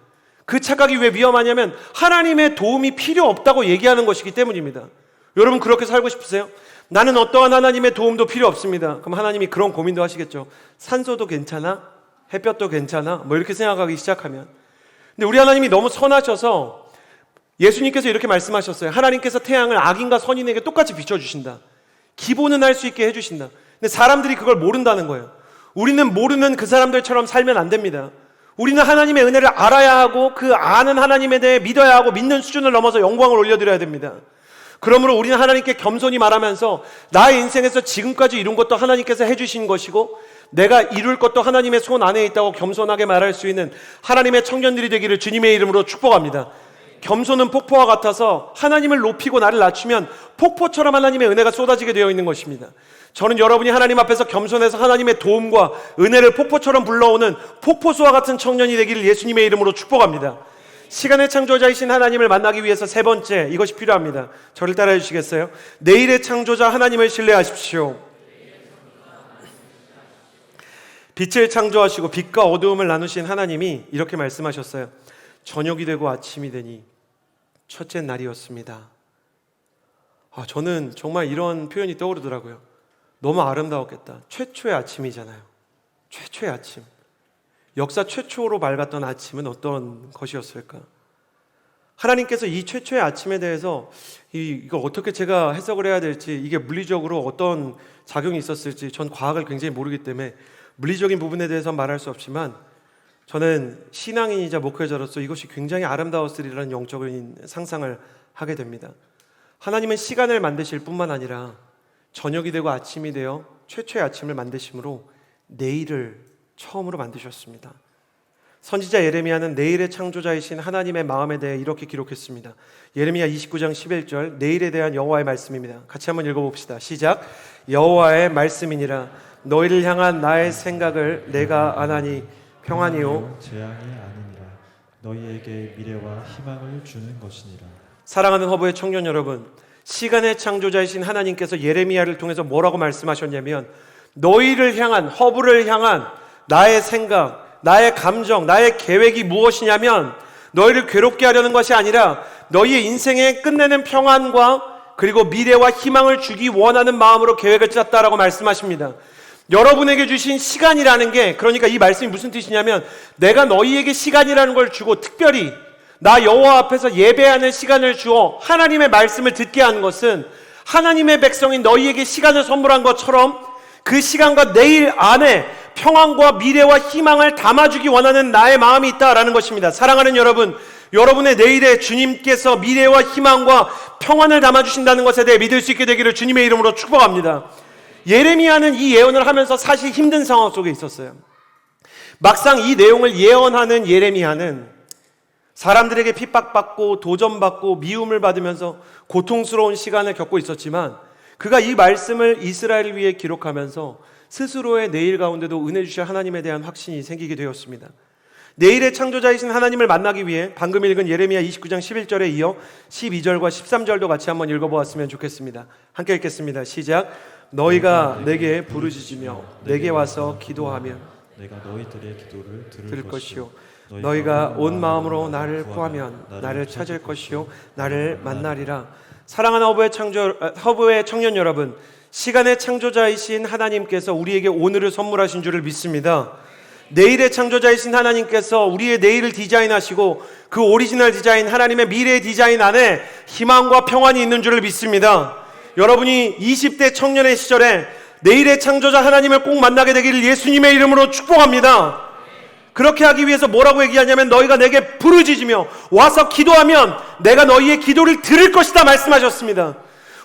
그 착각이 왜 위험하냐면 하나님의 도움이 필요 없다고 얘기하는 것이기 때문입니다. 여러분, 그렇게 살고 싶으세요? 나는 어떠한 하나님의 도움도 필요 없습니다. 그럼 하나님이 그런 고민도 하시겠죠. 산소도 괜찮아? 햇볕도 괜찮아? 뭐 이렇게 생각하기 시작하면. 근데 우리 하나님이 너무 선하셔서 예수님께서 이렇게 말씀하셨어요. 하나님께서 태양을 악인과 선인에게 똑같이 비춰주신다. 기본은 할 수 있게 해주신다. 근데 사람들이 그걸 모른다는 거예요. 우리는 모르는 그 사람들처럼 살면 안 됩니다. 우리는 하나님의 은혜를 알아야 하고 그 아는 하나님에 대해 믿어야 하고 믿는 수준을 넘어서 영광을 올려드려야 됩니다. 그러므로 우리는 하나님께 겸손히 말하면서 나의 인생에서 지금까지 이룬 것도 하나님께서 해주신 것이고 내가 이룰 것도 하나님의 손 안에 있다고 겸손하게 말할 수 있는 하나님의 청년들이 되기를 주님의 이름으로 축복합니다. 겸손은 폭포와 같아서 하나님을 높이고 나를 낮추면 폭포처럼 하나님의 은혜가 쏟아지게 되어 있는 것입니다. 저는 여러분이 하나님 앞에서 겸손해서 하나님의 도움과 은혜를 폭포처럼 불러오는 폭포수와 같은 청년이 되기를 예수님의 이름으로 축복합니다. 시간의 창조자이신 하나님을 만나기 위해서 세 번째, 이것이 필요합니다. 저를 따라해 주시겠어요? 내일의 창조자 하나님을 신뢰하십시오. 빛을 창조하시고 빛과 어두움을 나누신 하나님이 이렇게 말씀하셨어요. 저녁이 되고 아침이 되니 첫째 날이었습니다. 저는 정말 이런 표현이 떠오르더라고요. 너무 아름다웠겠다. 최초의 아침이잖아요. 최초의 아침. 역사 최초로 밝았던 아침은 어떤 것이었을까? 하나님께서 이 최초의 아침에 대해서 이걸 어떻게 제가 해석을 해야 될지, 이게 물리적으로 어떤 작용이 있었을지 전 과학을 굉장히 모르기 때문에 물리적인 부분에 대해서 말할 수 없지만 저는 신앙인이자 목회자로서 이것이 굉장히 아름다웠으리라는 영적인 상상을 하게 됩니다. 하나님은 시간을 만드실 뿐만 아니라 저녁이 되고 아침이 되어 최초의 아침을 만드심으로 내일을 처음으로 만드셨습니다. 선지자 예레미야는 내일의 창조자이신 하나님의 마음에 대해 이렇게 기록했습니다. 예레미야 29장 11절, 내일에 대한 여호와의 말씀입니다. 같이 한번 읽어봅시다. 시작. 여호와의 말씀이니라. 너희를 향한 나의 생각을 내가 아나니 평안이요 재앙이 아니니라. 너희에게 미래와 희망을 주는 것이니라. 사랑하는 허브의 청년 여러분, 시간의 창조자이신 하나님께서 예레미야를 통해서 뭐라고 말씀하셨냐면 너희를 향한, 허브를 향한 나의 생각, 나의 감정, 나의 계획이 무엇이냐면 너희를 괴롭게 하려는 것이 아니라 너희의 인생에 끝내는 평안과 그리고 미래와 희망을 주기 원하는 마음으로 계획을 짰다라고 말씀하십니다. 여러분에게 주신 시간이라는 게, 그러니까 이 말씀이 무슨 뜻이냐면 내가 너희에게 시간이라는 걸 주고 특별히 나 여호와 앞에서 예배하는 시간을 주어 하나님의 말씀을 듣게 하는 것은 하나님의 백성인 너희에게 시간을 선물한 것처럼 그 시간과 내일 안에 평안과 미래와 희망을 담아주기 원하는 나의 마음이 있다라는 것입니다. 사랑하는 여러분, 여러분의 내일에 주님께서 미래와 희망과 평안을 담아주신다는 것에 대해 믿을 수 있게 되기를 주님의 이름으로 축복합니다. 예레미야는 이 예언을 하면서 사실 힘든 상황 속에 있었어요. 막상 이 내용을 예언하는 예레미야는 사람들에게 핍박받고 도전받고 미움을 받으면서 고통스러운 시간을 겪고 있었지만 그가 이 말씀을 이스라엘을 위해 기록하면서 스스로의 내일 가운데도 은혜 주실 하나님에 대한 확신이 생기게 되었습니다. 내일의 창조자이신 하나님을 만나기 위해 방금 읽은 예레미야 29장 11절에 이어 12절과 13절도 같이 한번 읽어보았으면 좋겠습니다. 함께 읽겠습니다. 시작. 너희가 내게 부르짖으며 내게 와서 기도하면 내가 너희들의 기도를 들을 것이요 너희가 온 마음으로 나를 구하면 나를 찾을 것이요 나를 만나리라. 사랑하는 허브의 청년 여러분, 시간의 창조자이신 하나님께서 우리에게 오늘을 선물하신 줄을 믿습니다. 내일의 창조자이신 하나님께서 우리의 내일을 디자인하시고 그 오리지널 디자인, 하나님의 미래의 디자인 안에 희망과 평안이 있는 줄을 믿습니다. 여러분이 20대 청년의 시절에 내일의 창조자 하나님을 꼭 만나게 되기를 예수님의 이름으로 축복합니다. 그렇게 하기 위해서 뭐라고 얘기하냐면 너희가 내게 부르짖으며 와서 기도하면 내가 너희의 기도를 들을 것이다 말씀하셨습니다.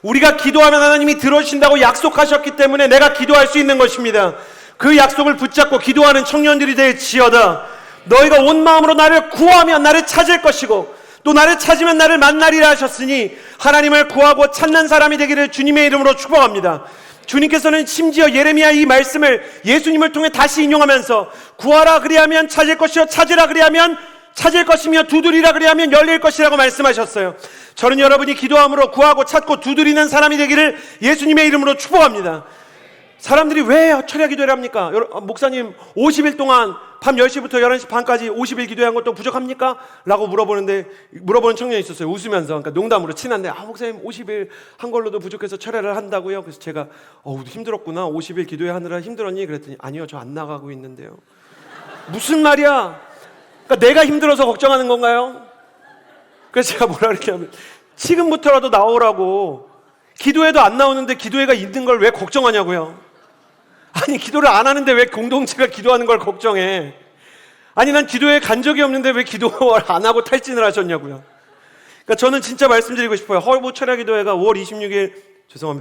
우리가 기도하면 하나님이 들어주신다고 약속하셨기 때문에 내가 기도할 수 있는 것입니다. 그 약속을 붙잡고 기도하는 청년들이 될지어다. 너희가 온 마음으로 나를 구하면 나를 찾을 것이고 또 나를 찾으면 나를 만나리라 하셨으니 하나님을 구하고 찾는 사람이 되기를 주님의 이름으로 축복합니다. 주님께서는 심지어 예레미야 이 말씀을 예수님을 통해 다시 인용하면서 구하라 그리하면 찾을 것이요 찾으라 그리하면 찾을 것이며 두드리라 그리하면 열릴 것이라고 말씀하셨어요. 저는 여러분이 기도함으로 구하고 찾고 두드리는 사람이 되기를 예수님의 이름으로 축복합니다. 사람들이 왜 철야 기도를 합니까? 목사님 50일 동안 밤 10시부터 11시 반까지 50일 기도한 것도 부족합니까? 라고 물어보는 청년이 있었어요. 웃으면서. 그러니까 농담으로 친한데 목사님 50일 한 걸로도 부족해서 철야를 한다고요? 그래서 제가 힘들었구나. 50일 기도하느라 힘들었니? 그랬더니 아니요, 저 안 나가고 있는데요. 무슨 말이야? 그러니까 내가 힘들어서 걱정하는 건가요? 그래서 제가 뭐라 그랬냐면 지금부터라도 나오라고. 기도회도 안 나오는데 기도회가 있는 걸 왜 걱정하냐고요. 아니 기도를 안 하는데 왜 공동체가 기도하는 걸 걱정해. 아니 난 기도회 간 적이 없는데 왜 기도를 안 하고 탈진을 하셨냐고요. 그러니까 저는 진짜 말씀드리고 싶어요. 허일보 철야기도회가 5월 26일에서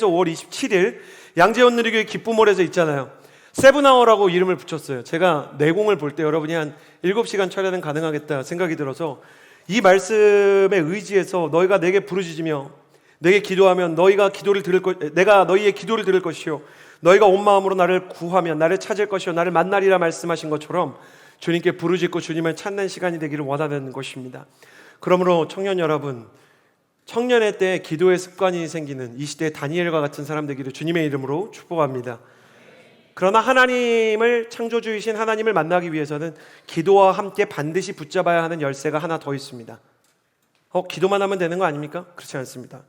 5월 27일 양재원 누리교회 기쁨홀에서 있잖아요. 세븐아워라고 이름을 붙였어요. 제가 내공을 볼 때 여러분이 한 7시간 철야는 가능하겠다 생각이 들어서 이 말씀에 의지해서 너희가 내게 부르짖으며 내게 기도하면 내가 너희의 기도를 들을 것이요 너희가 온 마음으로 나를 구하면 나를 찾을 것이요 나를 만나리라 말씀하신 것처럼 주님께 부르짖고 주님을 찾는 시간이 되기를 원하는 것입니다. 그러므로 청년 여러분, 청년의 때 기도의 습관이 생기는 이 시대의 다니엘과 같은 사람 되기를 주님의 이름으로 축복합니다. 그러나 하나님을 창조주이신 하나님을 만나기 위해서는 기도와 함께 반드시 붙잡아야 하는 열쇠가 하나 더 있습니다. 기도만 하면 되는 거 아닙니까? 그렇지 않습니다.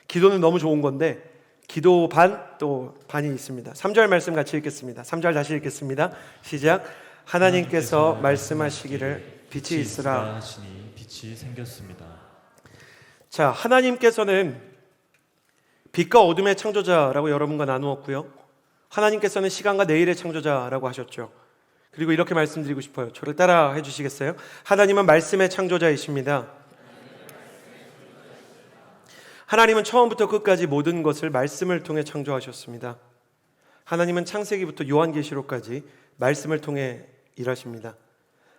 기도는 너무 좋은 건데 기도 반 또 반이 있습니다. 3절 말씀 같이 읽겠습니다. 3절 다시 읽겠습니다. 시작. 하나님께서 말씀하시기를 빛이 있으라 하시니 빛이 생겼습니다. 자, 하나님께서는 빛과 어둠의 창조자라고 여러분과 나누었고요. 하나님께서는 시간과 내일의 창조자라고 하셨죠. 그리고 이렇게 말씀드리고 싶어요. 저를 따라 해주시겠어요? 하나님은 말씀의 창조자이십니다. 하나님은 처음부터 끝까지 모든 것을 말씀을 통해 창조하셨습니다. 하나님은 창세기부터 요한계시록까지 말씀을 통해 일하십니다.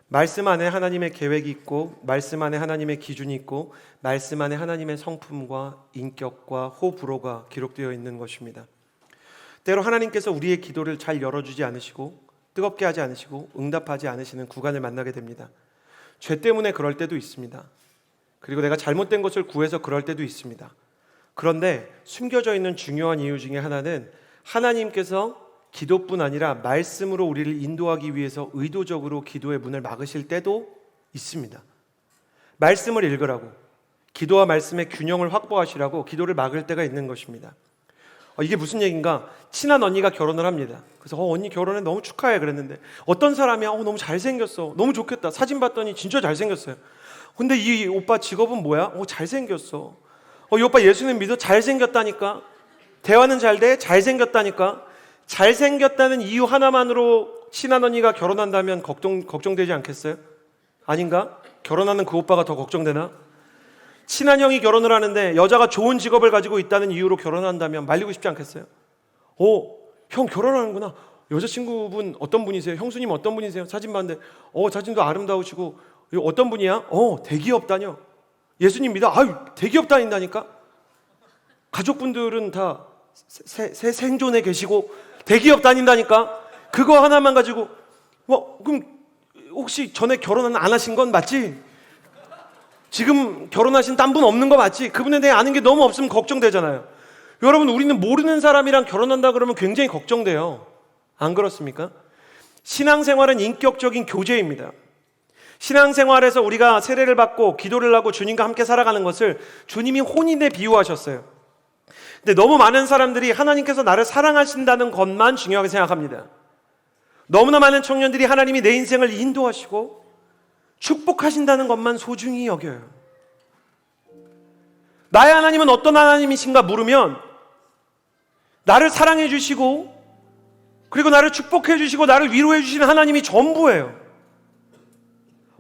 말씀 안에 하나님의 계획이 있고 말씀 안에 하나님의 기준이 있고 말씀 안에 하나님의 성품과 인격과 호불호가 기록되어 있는 것입니다. 때로 하나님께서 우리의 기도를 잘 열어주지 않으시고 뜨겁게 하지 않으시고 응답하지 않으시는 구간을 만나게 됩니다. 죄 때문에 그럴 때도 있습니다. 그리고 내가 잘못된 것을 구해서 그럴 때도 있습니다. 그런데 숨겨져 있는 중요한 이유 중에 하나는 하나님께서 기도뿐 아니라 말씀으로 우리를 인도하기 위해서 의도적으로 기도의 문을 막으실 때도 있습니다. 말씀을 읽으라고, 기도와 말씀의 균형을 확보하시라고 기도를 막을 때가 있는 것입니다. 이게 무슨 얘기인가? 친한 언니가 결혼을 합니다. 그래서 언니 결혼해 너무 축하해 그랬는데 어떤 사람이 너무 잘생겼어, 너무 좋겠다, 사진 봤더니 진짜 잘생겼어요. 근데 이 오빠 직업은 뭐야? 잘생겼어. 이 오빠 예수님 믿어? 잘생겼다니까. 대화는 잘 돼? 잘생겼다니까. 잘생겼다는 이유 하나만으로 친한 언니가 결혼한다면 걱정되지 않겠어요? 아닌가? 결혼하는 그 오빠가 더 걱정되나? 친한 형이 결혼을 하는데 여자가 좋은 직업을 가지고 있다는 이유로 결혼한다면 말리고 싶지 않겠어요? 형 결혼하는구나. 여자친구분 어떤 분이세요? 형수님 어떤 분이세요? 사진 봤는데 사진도 아름다우시고 어떤 분이야? 대기업 다녀. 예수님 믿어? 대기업 다닌다니까? 가족분들은 다 생존에 계시고 대기업 다닌다니까? 그거 하나만 가지고 그럼 혹시 전에 결혼 안 하신 건 맞지? 지금 결혼하신 딴 분 없는 거 맞지? 그분에 대해 아는 게 너무 없으면 걱정되잖아요. 여러분, 우리는 모르는 사람이랑 결혼한다 그러면 굉장히 걱정돼요. 안 그렇습니까? 신앙생활은 인격적인 교제입니다. 신앙생활에서 우리가 세례를 받고 기도를 하고 주님과 함께 살아가는 것을 주님이 혼인에 비유하셨어요. 근데 너무 많은 사람들이 하나님께서 나를 사랑하신다는 것만 중요하게 생각합니다. 너무나 많은 청년들이 하나님이 내 인생을 인도하시고 축복하신다는 것만 소중히 여겨요. 나의 하나님은 어떤 하나님이신가 물으면 나를 사랑해 주시고 그리고 나를 축복해 주시고 나를 위로해 주시는 하나님이 전부예요.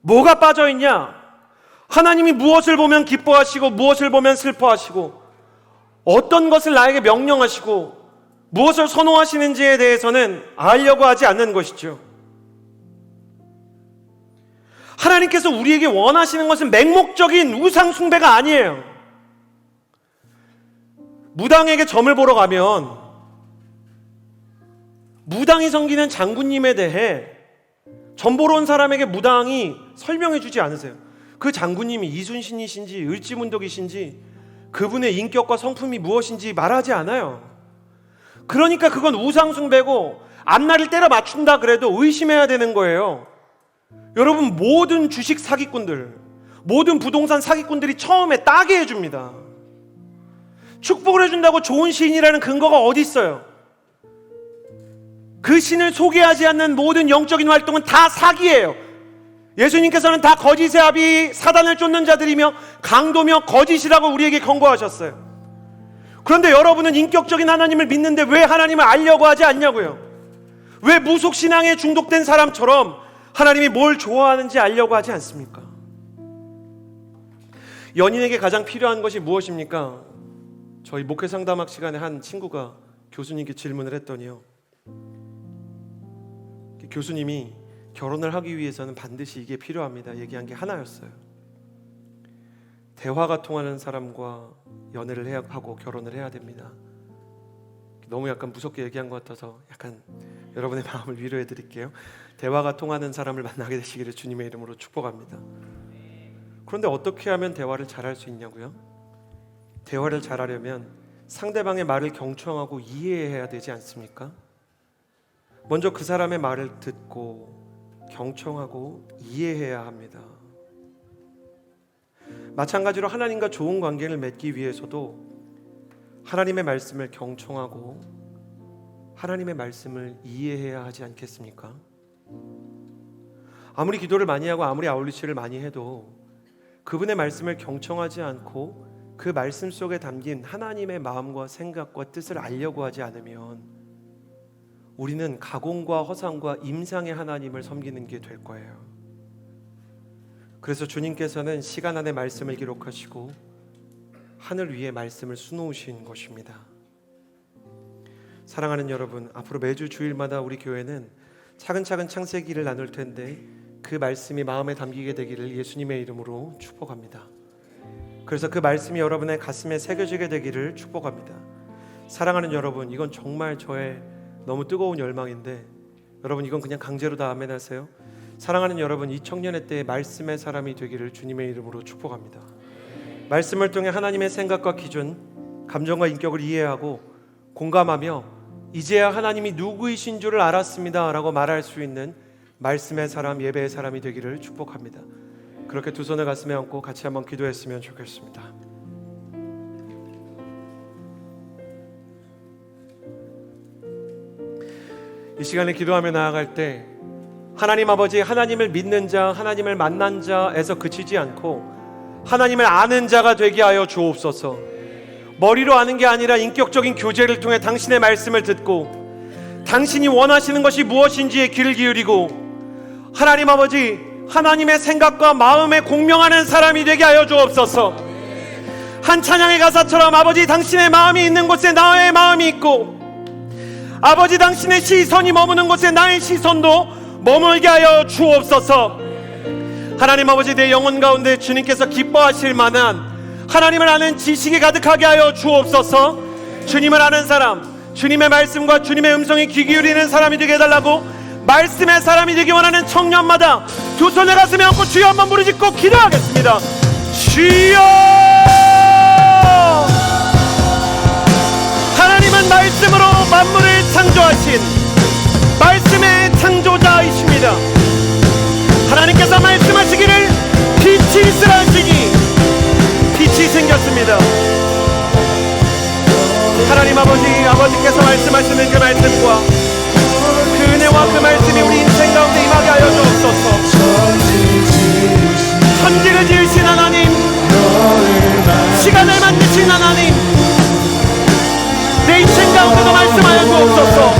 뭐가 빠져있냐? 하나님이 무엇을 보면 기뻐하시고 무엇을 보면 슬퍼하시고 어떤 것을 나에게 명령하시고 무엇을 선호하시는지에 대해서는 알려고 하지 않는 것이죠. 하나님께서 우리에게 원하시는 것은 맹목적인 우상 숭배가 아니에요. 무당에게 점을 보러 가면 무당이 섬기는 장군님에 대해 점 보러 온 사람에게 무당이 설명해 주지 않으세요. 그 장군님이 이순신이신지 을지문덕이신지 그분의 인격과 성품이 무엇인지 말하지 않아요. 그러니까 그건 우상 숭배고 앞날을 때려 맞춘다 그래도 의심해야 되는 거예요. 여러분, 모든 주식 사기꾼들, 모든 부동산 사기꾼들이 처음에 따게 해줍니다. 축복을 해준다고 좋은 시인이라는 근거가 어디 있어요? 그 신을 소개하지 않는 모든 영적인 활동은 다 사기예요. 예수님께서는 다 거짓의 아비 사단을 쫓는 자들이며 강도며 거짓이라고 우리에게 경고하셨어요. 그런데 여러분은 인격적인 하나님을 믿는데 왜 하나님을 알려고 하지 않냐고요? 왜 무속신앙에 중독된 사람처럼 하나님이 뭘 좋아하는지 알려고 하지 않습니까? 연인에게 가장 필요한 것이 무엇입니까? 저희 목회 상담학 시간에 한 친구가 교수님께 질문을 했더니요, 교수님이 결혼을 하기 위해서는 반드시 이게 필요합니다 얘기한 게 하나였어요. 대화가 통하는 사람과 연애를 해야 하고 결혼을 해야 됩니다. 너무 약간 무섭게 얘기한 것 같아서 약간 여러분의 마음을 위로해 드릴게요. 대화가 통하는 사람을 만나게 되시기를 주님의 이름으로 축복합니다. 그런데 어떻게 하면 대화를 잘할 수 있냐고요? 대화를 잘하려면 상대방의 말을 경청하고 이해해야 되지 않습니까? 먼저 그 사람의 말을 듣고 경청하고 이해해야 합니다. 마찬가지로 하나님과 좋은 관계를 맺기 위해서도 하나님의 말씀을 경청하고 하나님의 말씀을 이해해야 하지 않겠습니까? 아무리 기도를 많이 하고 아무리 아울리치를 많이 해도 그분의 말씀을 경청하지 않고 그 말씀 속에 담긴 하나님의 마음과 생각과 뜻을 알려고 하지 않으면 우리는 가공과 허상과 임상의 하나님을 섬기는 게 될 거예요. 그래서 주님께서는 시간 안에 말씀을 기록하시고 하늘 위에 말씀을 수놓으신 것입니다. 사랑하는 여러분, 앞으로 매주 주일마다 우리 교회는 차근차근 창세기를 나눌 텐데 그 말씀이 마음에 담기게 되기를 예수님의 이름으로 축복합니다. 그래서 그 말씀이 여러분의 가슴에 새겨지게 되기를 축복합니다. 사랑하는 여러분, 이건 정말 저의 너무 뜨거운 열망인데 여러분, 이건 그냥 강제로 다 아멘 하세요. 사랑하는 여러분, 이 청년의 때에 말씀의 사람이 되기를 주님의 이름으로 축복합니다. 말씀을 통해 하나님의 생각과 기준, 감정과 인격을 이해하고 공감하며 이제야 하나님이 누구이신 줄을 알았습니다 라고 말할 수 있는 말씀의 사람, 예배의 사람이 되기를 축복합니다. 그렇게 두 손을 가슴에 얹고 같이 한번 기도했으면 좋겠습니다. 이 시간에 기도하며 나아갈 때 하나님 아버지, 하나님을 믿는 자, 하나님을 만난 자에서 그치지 않고 하나님을 아는 자가 되게 하여 주옵소서. 머리로 아는 게 아니라 인격적인 교제를 통해 당신의 말씀을 듣고 당신이 원하시는 것이 무엇인지에 귀를 기울이고 하나님 아버지, 하나님의 생각과 마음에 공명하는 사람이 되게 하여 주옵소서. 한 찬양의 가사처럼 아버지, 당신의 마음이 있는 곳에 나의 마음이 있고 아버지, 당신의 시선이 머무는 곳에 나의 시선도 머물게 하여 주옵소서. 하나님 아버지, 내 영혼 가운데 주님께서 기뻐하실 만한 하나님을 아는 지식이 가득하게 하여 주옵소서. 주님을 아는 사람, 주님의 말씀과 주님의 음성에 귀 기울이는 사람이 되게 해달라고 말씀의 사람이 되기 원하는 청년마다 두 손을 가슴에 얹고 주여 한번 부르짖고 기도하겠습니다. 주여! 하나님은 말씀으로 만물을 창조하신 말씀의 창조자이십니다. 하나님께서 말씀하시기를 빛이 있으라 하시니 빛이 생겼습니다. 하나님 아버지께서 말씀하시는 그 말씀과 그 은혜와 그 말씀이 우리 인생 가운데 임하게 하여 주옵소서. 천지를 지으신 하나님, 시간을 만드신 하나님, 내 인생 가운데도 말씀하여 주옵소서.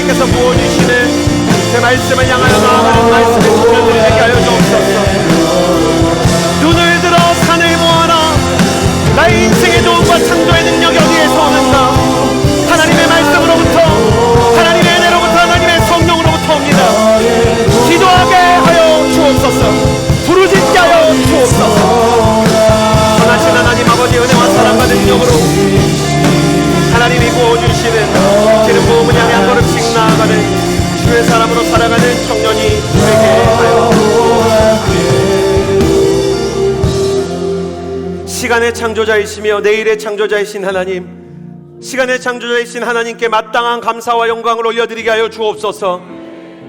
하나님께서 부어주시는 그 말씀을 향하여 나아가는 말씀의 청년들이 되게 하여 주옵소서. 눈을 들어 산을 보아라. 나의 인생의 도움과 창조의 능력이 어디에서 오는가? 하나님의 말씀으로부터, 하나님의 은혜로부터, 하나님의 성령으로부터 옵니다. 기도하게 하여 주옵소서. 부르짖게 하여 주옵소서. 선하신 하나님 아버지 은혜와 사랑과 능력으로 하나님이 부어주시는 기름 부음을 향해 한 걸음씩 나아가는 주의 사람으로 살아가는 청년이 되게 하여 시간의 창조자이시며 내일의 창조자이신 하나님, 시간의 창조자이신 하나님께 마땅한 감사와 영광을 올려드리게 하여 주옵소서.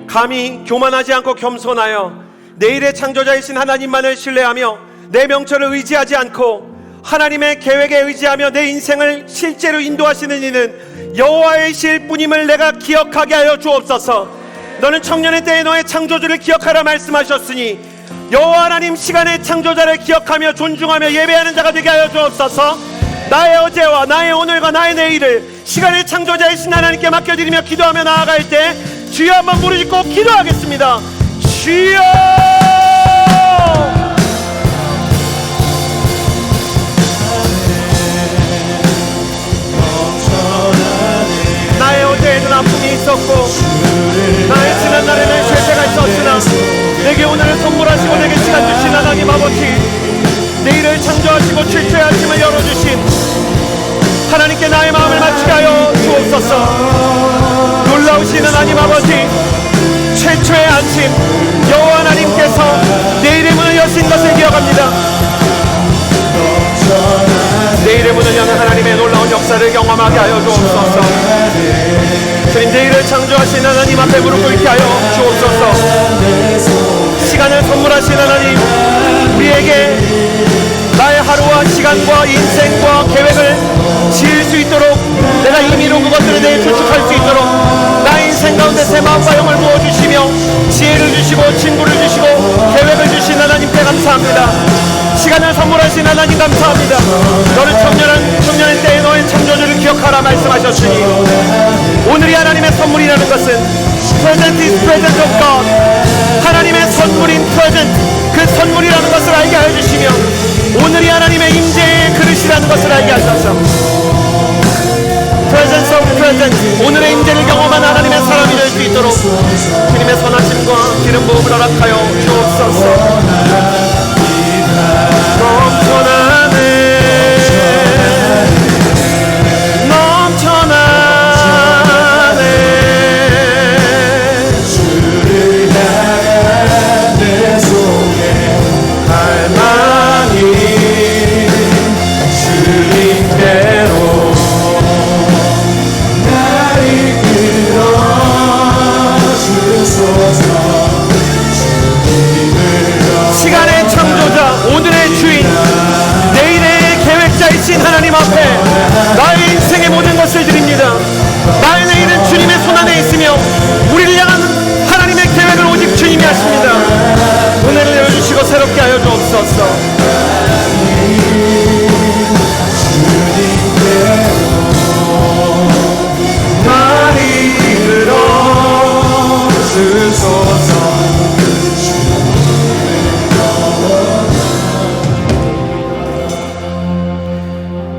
감히 교만하지 않고 겸손하여 내일의 창조자이신 하나님만을 신뢰하며 내 명철을 의지하지 않고 하나님의 계획에 의지하며 내 인생을 실제로 인도하시는 이는 여호와이실 뿐임을 내가 기억하게 하여 주옵소서. 너는 청년의 때에 너의 창조주를 기억하라 말씀하셨으니 여호와 하나님 시간의 창조자를 기억하며 존중하며 예배하는 자가 되게 하여 주옵소서. 나의 어제와 나의 오늘과 나의 내일을 시간의 창조자이신 하나님께 맡겨드리며 기도하며 나아갈 때 주여 한번 무릎짓고 기도하겠습니다. 주여, 나의 어제에는 아픔이 있었고 나의 지난 날에는 쇠퇴가 있었으나 내게 오늘을 선물하시고 내게 시간 주신 하나님 아버지, 내일을 창조하시고 출처의 아침을 열어주신 하나님께 나의 마음을 맞추게 하여 주옵소서. 놀라우신 하나님 아버지, 최초의 아침 여호와 하나님께서 내일의 문을 여신 것을 기억합니다. 내일의 문을 여는 하나님의 놀라운 역사를 경험하게 하여 주옵소서. 주님, 내일을 창조하신 하나님 앞에 무릎 꿇게 하여 주옵소서. 시간을 선물하신 하나님, 우리에게 나의 하루와 시간과 인생과 계획을 지을 수 있도록 내가 임의로 그것들에 대해 추측할 수 있도록 나의 인생 가운데 새 마음과 영을 부어주시며 지혜를 주시고 친구를 주시고 계획을 주신 하나님께 감사합니다. 시간을 선물하신 하나님 감사합니다. 너는 청년의 때에 너의 창조주를 기억하라 말씀하셨으니 오늘이 하나님의 선물이라는 것은 Present is present of God, 하나님의 선물인 present, 그 선물이라는 것을 알게 해주시며 오늘이 하나님의 임재의 그릇이라는 것을 알게 하셔서 Presence of present, 오늘의 임재를 경험한 하나님의 사람이 될 수 있도록 주님의 선하심과 기름 부음을 허락하여 주옵소서. 넘쳐나네 주를 향한 내 속에 갈망이 주님께로 날 이끌어 주소서. 시간의 창조자, 오늘의 주인, 내일의 계획자이신 하나님 앞에 나의 인생의 모든 것을 드립니다. 나의 내일은 주님의 손안에 있으며 우리를 향한 하나님의 계획을 오직 주님이 하십니다. 은혜를 내어주시고 새롭게 하여 주옵소서. 나를 이끌어 주소서.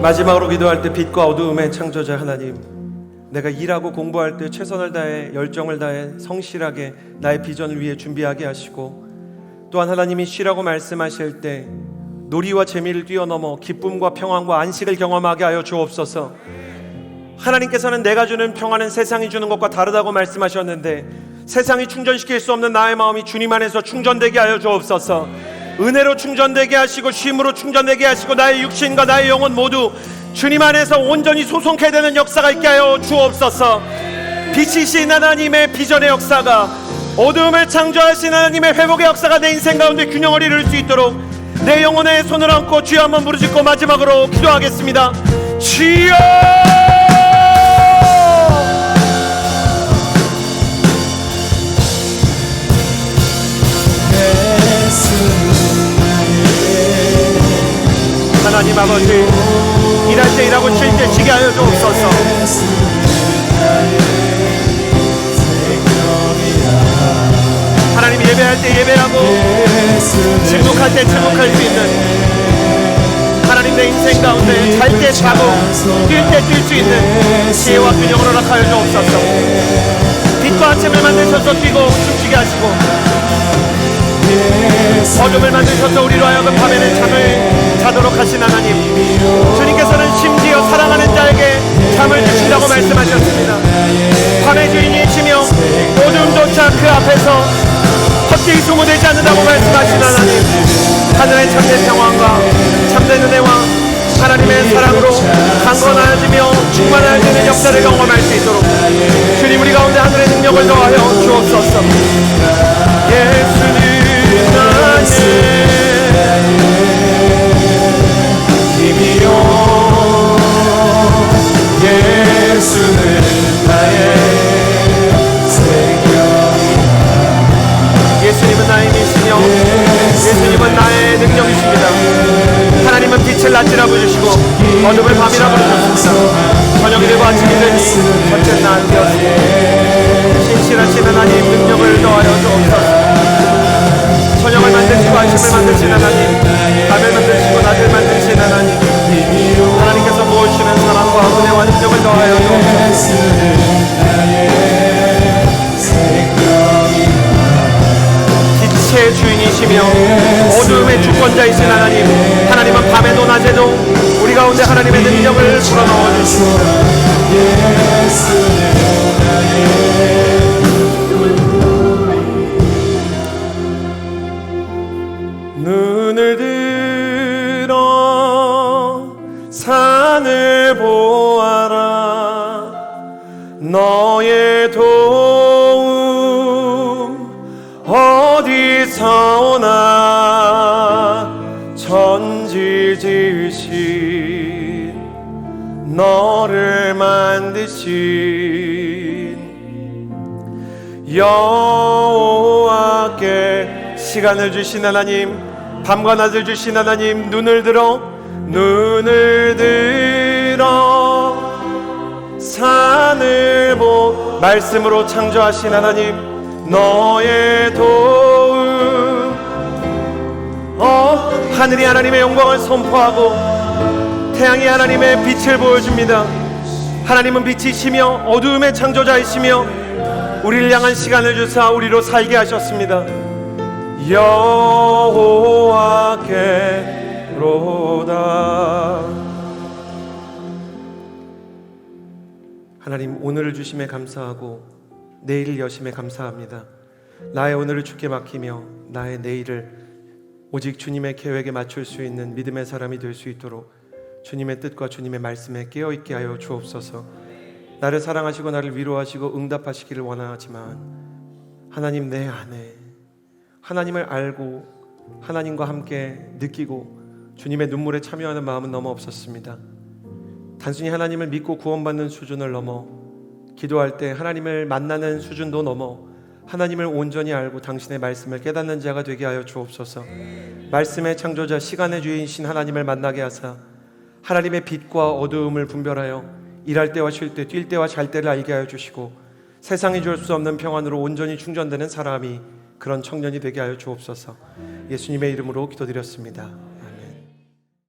마지막으로 기도할 때 빛과 어두움의 창조자 하나님, 내가 일하고 공부할 때 최선을 다해 열정을 다해 성실하게 나의 비전을 위해 준비하게 하시고, 또한 하나님이 쉬라고 말씀하실 때 놀이와 재미를 뛰어넘어 기쁨과 평안과 안식을 경험하게 하여 주옵소서. 하나님께서는 내가 주는 평안은 세상이 주는 것과 다르다고 말씀하셨는데 세상이 충전시킬 수 없는 나의 마음이 주님 안에서 충전되게 하여 주옵소서. 은혜로 충전되게 하시고 쉼으로 충전되게 하시고 나의 육신과 나의 영혼 모두 주님 안에서 온전히 소송케 되는 역사가 있게 하여 주옵소서. 빛이신 하나님의 비전의 역사가, 어두움을 창조하신 하나님의 회복의 역사가 내 인생 가운데 균형을 이룰 수 있도록 내 영혼에 손을 얹고 주여 한번 부르짖고 마지막으로 기도하겠습니다. 주여, 하나님 아버지, 일할 때 일하고 쉴 때 쉬게 하여 주옵소서. 예배할 때 예배하고 침묵할 때 침묵할 수 있는 하나님 내 인생 가운데 잘 때 자고 뛸 때 뛸 수 있는 지혜와 균형을 허락하여 주옵소서. 빛과 아침을 만드셔서 뛰고 춤추게 하시고 어둠을 만드셔서 우리로 하여금 밤에는 잠을 자도록 하신 하나님, 주님께서는 심지어 사랑하는 자에게 잠을 주신다고 말씀하셨습니다. 밤의 주인이시며 어둠조차 그 앞에서 헛되이 소모되지 않는다고 말씀하신 하나님, 하늘의 참된 평안과 참된 은혜와 하나님의 사랑으로 강건하여지며 충만하여지는 역사를 경험할 수 있도록 주님 우리 가운데 하늘의 능력을 더하여 주옵소서. 예수님 나의 힘이요, 예수는 나의 생명이다. 예수님은 나의 힘이시며 예수님은 나의 능력이십니다. 하나님은 빛을 낮이라 부르시고 어둠을 밤이라 부르셨습니다. 저녁이 되고 아침이 되니 첫째 날 되었으니 신실하신 하나님 능력을 더하여 주옵소서. 저녁을 만드시고 아침을 만드신 하나님, 밤을 만드시고 낮을 만드신 하나님, 하나님께서 부어주시는 사랑과 은혜와 능력을 더하여 주옵소서. 빛의 주인이시며 어두움의 주권자이신 하나님, 하나님은 밤에도 낮에도 우리 가운데 하나님의 능력을 불어넣어 주십니다. 눈을 들어 산을 보아라. 너의 도움 어디서 오나. 천지 지으신 너를 만드신 여호와께 시간을 주신 하나님, 밤과 낮을 주신 하나님, 눈을 들어 산을 말씀으로 창조하신 하나님, 너의 도움 하늘이 하나님의 영광을 선포하고 태양이 하나님의 빛을 보여줍니다. 하나님은 빛이시며 어두움의 창조자이시며 우리를 향한 시간을 주사 우리로 살게 하셨습니다. 여호와께로다. 하나님, 오늘을 주심에 감사하고 내일을 여심에 감사합니다. 나의 오늘을 주께 맡기며 나의 내일을 오직 주님의 계획에 맞출 수 있는 믿음의 사람이 될 수 있도록 주님의 뜻과 주님의 말씀에 깨어있게 하여 주옵소서. 나를 사랑하시고 나를 위로하시고 응답하시기를 원하지만 하나님, 내 안에 하나님을 알고 하나님과 함께 느끼고 주님의 눈물에 참여하는 마음은 너무 없었습니다. 단순히 하나님을 믿고 구원받는 수준을 넘어 기도할 때 하나님을 만나는 수준도 넘어 하나님을 온전히 알고 당신의 말씀을 깨닫는 자가 되게 하여 주옵소서. 말씀의 창조자 시간의 주인이신 하나님을 만나게 하사 하나님의 빛과 어두움을 분별하여 일할 때와 쉴 때, 뛸 때와 잘 때를 알게 하여 주시고 세상이 줄 수 없는 평안으로 온전히 충전되는 사람이, 그런 청년이 되게 하여 주옵소서. 예수님의 이름으로 기도드렸습니다.